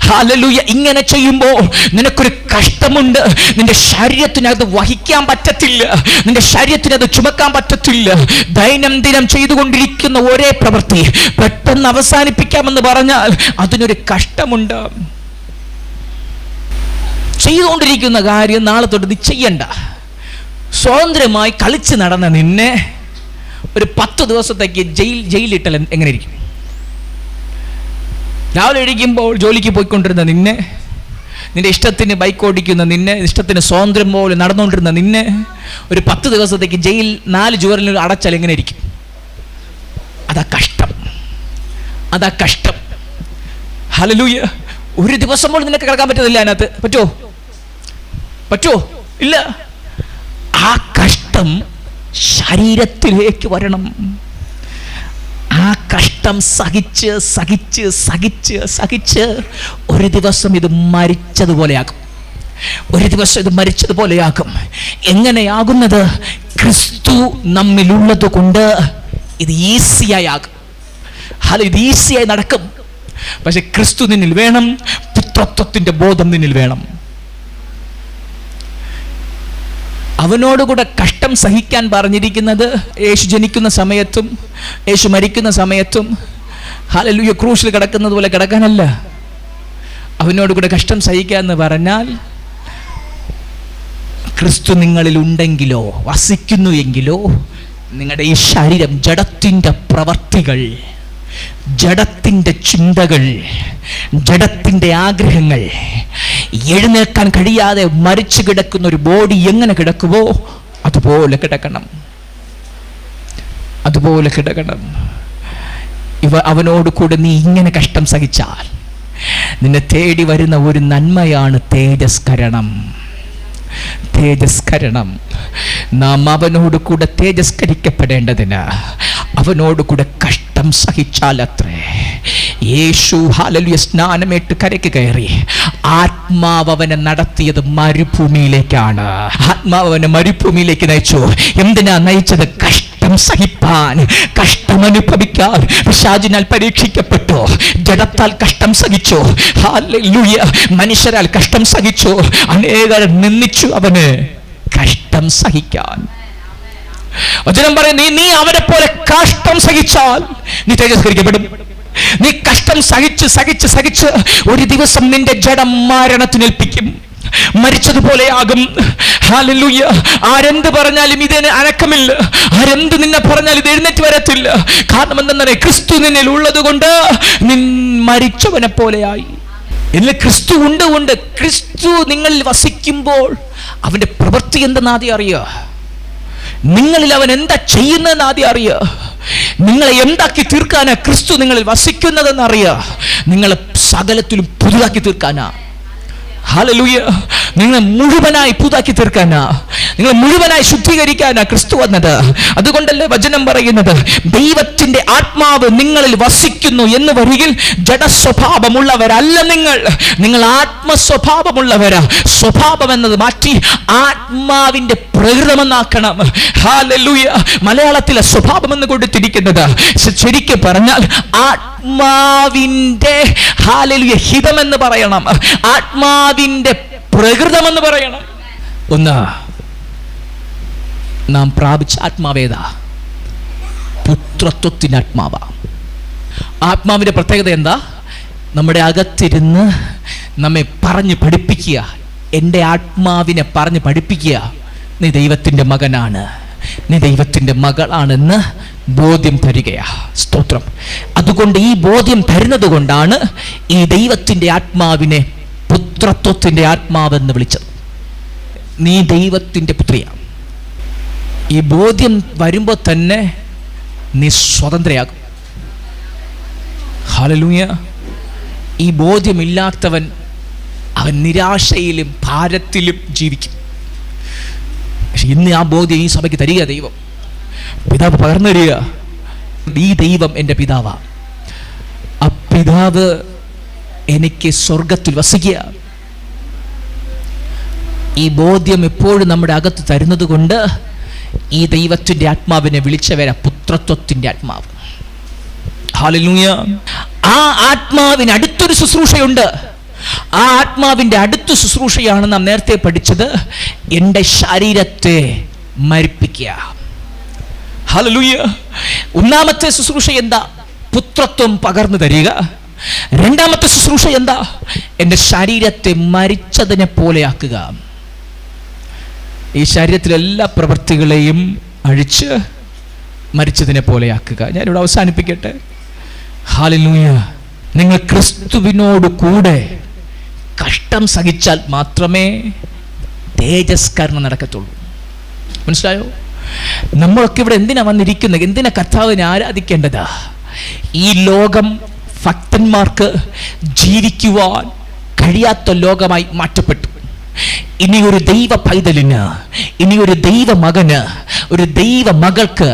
ഹല്ലേലൂയ. ഇങ്ങനെ ചെയ്യുമ്പോൾ നിനക്കൊരു കഷ്ടമുണ്ട്. നിന്റെ ശരീരത്തിനത് വഹിക്കാൻ പറ്റത്തില്ല, നിന്റെ ശരീരത്തിനത് ചുമക്കാൻ പറ്റത്തില്ല. ദൈനംദിനം ചെയ്തുകൊണ്ടിരിക്കുന്ന ഒരേ പ്രവൃത്തി പെട്ടെന്ന് അവസാനിപ്പിക്കാമെന്ന് പറഞ്ഞാൽ അതിനൊരു കഷ്ടമുണ്ട്. ചെയ്തുകൊണ്ടിരിക്കുന്ന കാര്യം നാളെ തൊട്ട് നീ ചെയ്യണ്ട. സ്വതന്ത്രമായി കളിച്ച് നടന്ന നിന്നെ ഒരു 10 ദിവസത്തേക്ക് ജയിലിട്ടാൽ എങ്ങനെ ഇരിക്കും? രാവിലെ എഴുതിക്കുമ്പോൾ ജോലിക്ക് പോയിക്കൊണ്ടിരുന്ന നിന്നെ, നിന്റെ ഇഷ്ടത്തിന് ബൈക്ക് ഓടിക്കുന്ന നിന്നെ, ഇഷ്ടത്തിന് സ്വാതന്ത്ര്യം പോലെ നടന്നുകൊണ്ടിരുന്ന നിന്നെ ഒരു 10 ദിവസത്തേക്ക് ജയിൽ 4 ചുവരിൽ അടച്ചാൽ എങ്ങനെ ഇരിക്കും? അതാ കഷ്ടം, അതാ കഷ്ടം. ഹല്ലേലൂയ. ഒരു ദിവസം പോലും നിനക്ക് കിടക്കാൻ പറ്റുന്നില്ല. അതിനകത്ത് പറ്റുമോ? ഇല്ല. ആ കഷ്ടം ശരീരത്തിലേക്ക് വരണം. ആ കഷ്ടം സഹിച്ച് സഹിച്ച് സഹിച്ച് സഹിച്ച് ഒരു ദിവസം ഇത് മരിച്ചതുപോലെയാകും. ഒരു ദിവസം ഇത് മരിച്ചതുപോലെയാകും. എങ്ങനെയാകുന്നത്? ക്രിസ്തു നമ്മിലുള്ളത് കൊണ്ട് ഇത് ഈസിയായി ആകും. ഇത് ഈസിയായി നടക്കും. പക്ഷെ ക്രിസ്തു നിന്നിൽ വേണം, പുത്രത്വത്തിന്റെ ബോധം നിന്നിൽ വേണം. അവനോടുകൂടെ കഷ്ടം സഹിക്കാൻ പറഞ്ഞിരിക്കുന്നത് യേശു ജനിക്കുന്ന സമയത്തും യേശു മരിക്കുന്ന സമയത്തും ഹല്ലേലൂയ ക്രൂശിൽ കിടക്കുന്നത് പോലെ കിടക്കാനല്ല. അവനോടുകൂടെ കഷ്ടം സഹിക്കുക എന്ന് പറഞ്ഞാൽ ക്രിസ്തു നിങ്ങളിൽ ഉണ്ടെങ്കിലോ, വസിക്കുന്നു എങ്കിലോ, നിങ്ങളുടെ ഈ ശരീരം, ജഡത്തിൻ്റെ പ്രവർത്തികൾ, ജഡത്തിൻ്റെ ചിന്തകൾ, ജഡത്തിൻ്റെ ആഗ്രഹങ്ങൾ, എഴുന്നേൽക്കാൻ കഴിയാതെ മരിച്ചു കിടക്കുന്ന ഒരു ബോഡി എങ്ങനെ കിടക്കുമോ അതുപോലെ കിടക്കണം, അതുപോലെ കിടക്കണം. അവനോട് കൂടെ നീ ഇങ്ങനെ കഷ്ടം സഹിച്ചാൽ നിന്നെ തേടി വരുന്ന ഒരു നന്മയാണ് തേജസ്കരണം. തേജസ്കരണം. നാം അവനോട് കൂടെ തേജസ്കരിക്കപ്പെടേണ്ടതിന് അവനോട് കൂടെ കഷ്ടം സഹിച്ചാലത്രേ. യേശു ഹല്ലേലൂയ സ്നാനമേറ്റ് കരയ്ക്ക് കയറി. ആത്മാവ് അവനെ നടത്തിയത് മരുഭൂമിയിലേക്കാണ്. ആത്മാവ് അവനെ മരുഭൂമിയിലേക്ക് നയിച്ചു. എന്തിനാ നയിച്ചത്? കഷ്ടം സഹിപ്പാൻ, കഷ്ടമനുഭവിക്കാൻ. പിശാചിനാൽ പരീക്ഷിക്കപ്പെട്ടു, ജഡത്താൽ കഷ്ടം സഹിച്ചു. ഹല്ലേലൂയ. മനുഷ്യരാൽ കഷ്ടം സഹിച്ചു, അനേകർ നിന്ദിച്ചു അവന്. കഷ്ടം സഹിക്കാൻ വചനം പറയുന്നു, നീ അവനെ പോലെ കഷ്ടം സഹിച്ചാൽ നീ തേജസ്കരിക്കപ്പെടും. നീ കഷ്ടം സഹിച്ച് സഹിച്ച് സഹിച്ച് ഒരു ദിവസം നിന്റെ ജഡം മരണത്തിനേൽപ്പിക്കും, മരിച്ചതുപോലെയാകും. ഹല്ലേലൂയ. ആരെന്ത് പറഞ്ഞാലും ഇതിന് അനക്കമില്ല, ആരെന്ത് നിന്നെ പറഞ്ഞാലും ഇത് എഴുന്നേറ്റ് വരത്തില്ല. കാരണം എന്തെന്നറിയാം? ക്രിസ്തു നിന്നിൽ ഉള്ളത് കൊണ്ട് നീ മരിച്ചവനെ പോലെയായി. എന്നിൽ ക്രിസ്തു ഉണ്ട്. ക്രിസ്തു നിങ്ങളിൽ വസിക്കുമ്പോൾ അവന്റെ പ്രവൃത്തി എന്തെന്ന് ആദ്യം അറിയുക. നിങ്ങളിൽ അവൻ എന്താ ചെയ്യുന്നതെന്ന് ആദ്യം അറിയുക. നിങ്ങളെ എന്താക്കി തീർക്കാനാ ക്രിസ്തു നിങ്ങളിൽ വസിക്കുന്നതെന്ന് അറിയുക. നിങ്ങളെ സകലത്തിലും പുതുതാക്കി തീർക്കാനാ. ഹല്ലേലൂയ. നിങ്ങളെ മുഴുവനായി പുതുതാക്കി തീർക്കാനാ, നിങ്ങളെ മുഴുവനായി ശുദ്ധീകരിക്കാനാ ക്രിസ്തു വന്നത്. അതുകൊണ്ടല്ലേ വചനം പറയുന്നത്, ദൈവത്തിന്റെ ആത്മാവ് നിങ്ങളിൽ വസിക്കുന്നു എന്ന് വരികിൽ ജഡസ്വഭാവമുള്ളവരല്ല നിങ്ങൾ ആത്മസ്വഭാവമുള്ളവരാ. സ്വഭാവം എന്നത് മാറ്റി ആത്മാവിന്റെ പ്രകൃതമെന്നാക്കണം. ഹല്ലേലൂയ. മലയാളത്തിലെ സ്വഭാവം എന്ന് കൊടുത്തിരിക്കുന്നത് ശരിക്കും പറഞ്ഞാൽ ആത്മാവിന്റെ ഹല്ലേലൂയ ഹിതമെന്ന് പറയണം, ആത്മാവിന്റെ പ്രകൃതമെന്ന് പറയണം. ഒന്ന്, നാം പ്രാപിച്ച ആത്മാവേതാ? പുത്രത്വത്തിന്റെ ആത്മാവാ. ആത്മാവിന്റെ പ്രത്യേകത എന്താ? നമ്മുടെ അകത്തിരുന്ന് നമ്മെ പറഞ്ഞ് പഠിപ്പിക്കുക. എൻ്റെ ആത്മാവിനെ പറഞ്ഞ് പഠിപ്പിക്കുക, നീ ദൈവത്തിൻ്റെ മകനാണ്, നീ ദൈവത്തിൻ്റെ മകളാണെന്ന് ബോധ്യം തരികയാ. സ്തോത്രം. അതുകൊണ്ട് ഈ ബോധ്യം തരുന്നത് കൊണ്ടാണ് ഈ ദൈവത്തിൻ്റെ ആത്മാവിനെ പുത്രത്വത്തിൻ്റെ ആത്മാവെന്ന് വിളിച്ചത്. നീ ദൈവത്തിൻ്റെ പുത്രിയാണ്. ഈ ബോധ്യം വരുമ്പോൾ തന്നെ നീ സ്വതന്ത്രയാകും. ഹല്ലേലൂയ. ഈ ബോധ്യമില്ലാത്തവൻ അവൻ നിരാശയിലും ഭാരത്തിലും ജീവിക്കും. പക്ഷെ ഇന്ന് ആ ബോധ്യം ഈ സഭയ്ക്ക് തരിക ദൈവം, പിതാവ് പകർന്നു തരിക. ഈ ദൈവം എൻ്റെ പിതാവാ, ആ പിതാവ് എനിക്ക് സ്വർഗത്തിൽ വസിക്കുക. ഈ ബോധ്യം എപ്പോഴും നമ്മുടെ അകത്ത് തരുന്നത് കൊണ്ട് ഈ ദൈവത്തിൻ്റെ ആത്മാവിനെ വിളിച്ചവരാ പുത്രത്വത്തിൻ്റെ ആത്മാവ്. ഹല്ലേലൂയ. ആ ആത്മാവിന് അടുത്തൊരു ശുശ്രൂഷയുണ്ട്. ആ ആത്മാവിൻ്റെ അടുത്ത ശുശ്രൂഷയാണ് നാം നേരത്തെ പഠിച്ചത്, എൻ്റെ ശരീരത്തെ മരിപ്പിക്കുക. ഹല്ലേലൂയ. ഒന്നാമത്തെ ശുശ്രൂഷ എന്താ? പുത്രത്വം പകർന്നു തരിക. രണ്ടാമത്തെ ശുശ്രൂഷ എന്താ? എൻ്റെ ശരീരത്തെ മരിച്ചതിനെ പോലെയാക്കുക. ഈ ശരീരത്തിലെ എല്ലാ പ്രവൃത്തികളെയും അഴിച്ച് മരിച്ചതിനെ പോലെയാക്കുക. ഞാനിവിടെ അവസാനിപ്പിക്കട്ടെ. ഹല്ലേലൂയ. നിങ്ങൾ ക്രിസ്തുവിനോട് കൂടെ കഷ്ടം സഹിച്ചാൽ മാത്രമേ തേജസ്കരണം നടക്കത്തുള്ളൂ. മനസ്സിലായോ? നമ്മളൊക്കെ ഇവിടെ എന്തിനാ വന്നിരിക്കുന്നത്? എന്തിനാ കർത്താവിനെ ആരാധിക്കേണ്ടതാ? ഈ ലോകം ഭക്തന്മാർക്ക് ജീവിക്കുവാൻ കഴിയാത്ത ലോകമായി മാറ്റപ്പെട്ടു. ഇനി ഒരു ദൈവ പൈതലിന്, ഇനി ഒരു ദൈവ മകന്, ഒരു ദൈവ മകൾക്ക്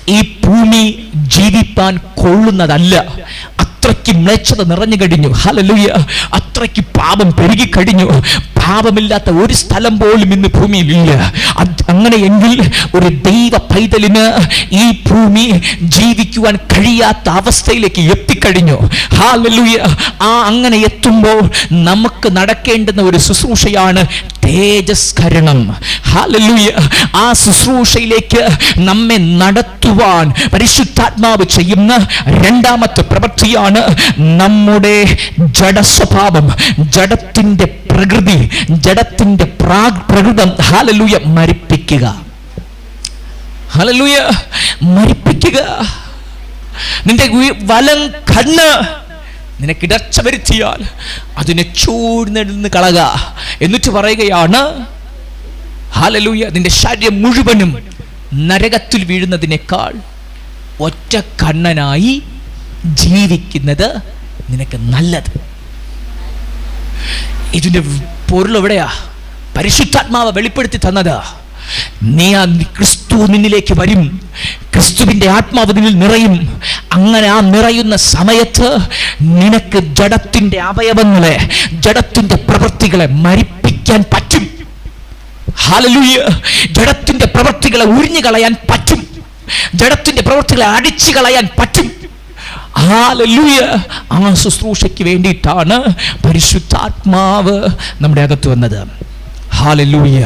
ഈ ഭൂമി ജീവിപ്പാൻ കൊള്ളുന്നതല്ല. അത്രയ്ക്ക് മ്ലേച്ഛത നിറഞ്ഞു കഴിഞ്ഞു. ഹല്ലേലൂയ. അത്രയ്ക്ക് പാപം പെരുകി കഴിഞ്ഞു. പാപമില്ലാത്ത ഒരു സ്ഥലം പോലും ഇന്ന് ഭൂമിയിലില്ല. അങ്ങനെയെങ്കിൽ ഒരു ദൈവ പൈതലിന് ഈ ഭൂമി ജീവിക്കുവാൻ കഴിയാത്ത അവസ്ഥയിലേക്ക് എത്തിക്കഴിഞ്ഞു. ഹല്ലേലൂയ. അങ്ങനെ എത്തുമ്പോൾ നമുക്ക് നടക്കേണ്ടുന്ന ഒരു ശുശ്രൂഷയാണ് തേജസ്കരണം. ഹല്ലേലൂയ. ആ ശുശ്രൂഷയിലേക്ക് നമ്മെ നടത്തുവാൻ പരിശുദ്ധാത്മാവ് ചെയ്യുന്ന രണ്ടാമത്തെ പ്രവൃത്തിയാണ് നമ്മുടെ ജഡസ്വഭാവം, ജഡത്തിന്റെ പ്രകൃതി, ജഡത്തിന്റെ പ്രകൃതം ഹല്ലേലൂയ മരിപ്പിക്കുക. ഹല്ലേലൂയ. മരിപ്പിക്കുക. നിന്റെ വലം കണ്ണ് നിനക്കിടർച്ച വരുത്തിയാൽ അതിനെ ചൂഴ്ന്നെടുന്ന് കളക. എന്നിട്ട് പറയുകയാണ് ഹല്ലേലൂയ, നിന്റെ ശരീരം മുഴുവനും നരകത്തിൽ വീഴുന്നതിനേക്കാൾ ഒറ്റ കണ്ണനായി ജീവിക്കുന്നത് നിനക്ക് നല്ലത്. ഇതിന്റെ പൊരുൾ എവിടെയാ? പരിശുദ്ധാത്മാവ് വെളിപ്പെടുത്തി തന്നത്. ക്രിസ്തു നിന്നിലേക്ക് വരും, ക്രിസ്തുവിന്റെ ആത്മാവ് നിന്നിൽ നിറയും. അങ്ങനെ ആ നിറയുന്ന സമയത്ത് നിനക്ക് ജഡത്തിന്റെ അവയവങ്ങളെ, ജഡത്തിന്റെ പ്രവൃത്തികളെ മരിപ്പിക്കാൻ പറ്റും. ഹല്ലേലൂയ. ജഡത്തിന്റെ പ്രവൃത്തികളെ ഉരിഞ്ഞു കളയാൻ പറ്റും. ജഡത്തിന്റെ പ്രവൃത്തികളെ അടിച്ചു കളയാൻ പറ്റും. ഹല്ലേലൂയ. ആ ശുശ്രൂഷയ്ക്ക് വേണ്ടിയിട്ടാണ് പരിശുദ്ധാത്മാവ് നമ്മുടെ അകത്ത് വന്നത്. ഹല്ലേലൂയ.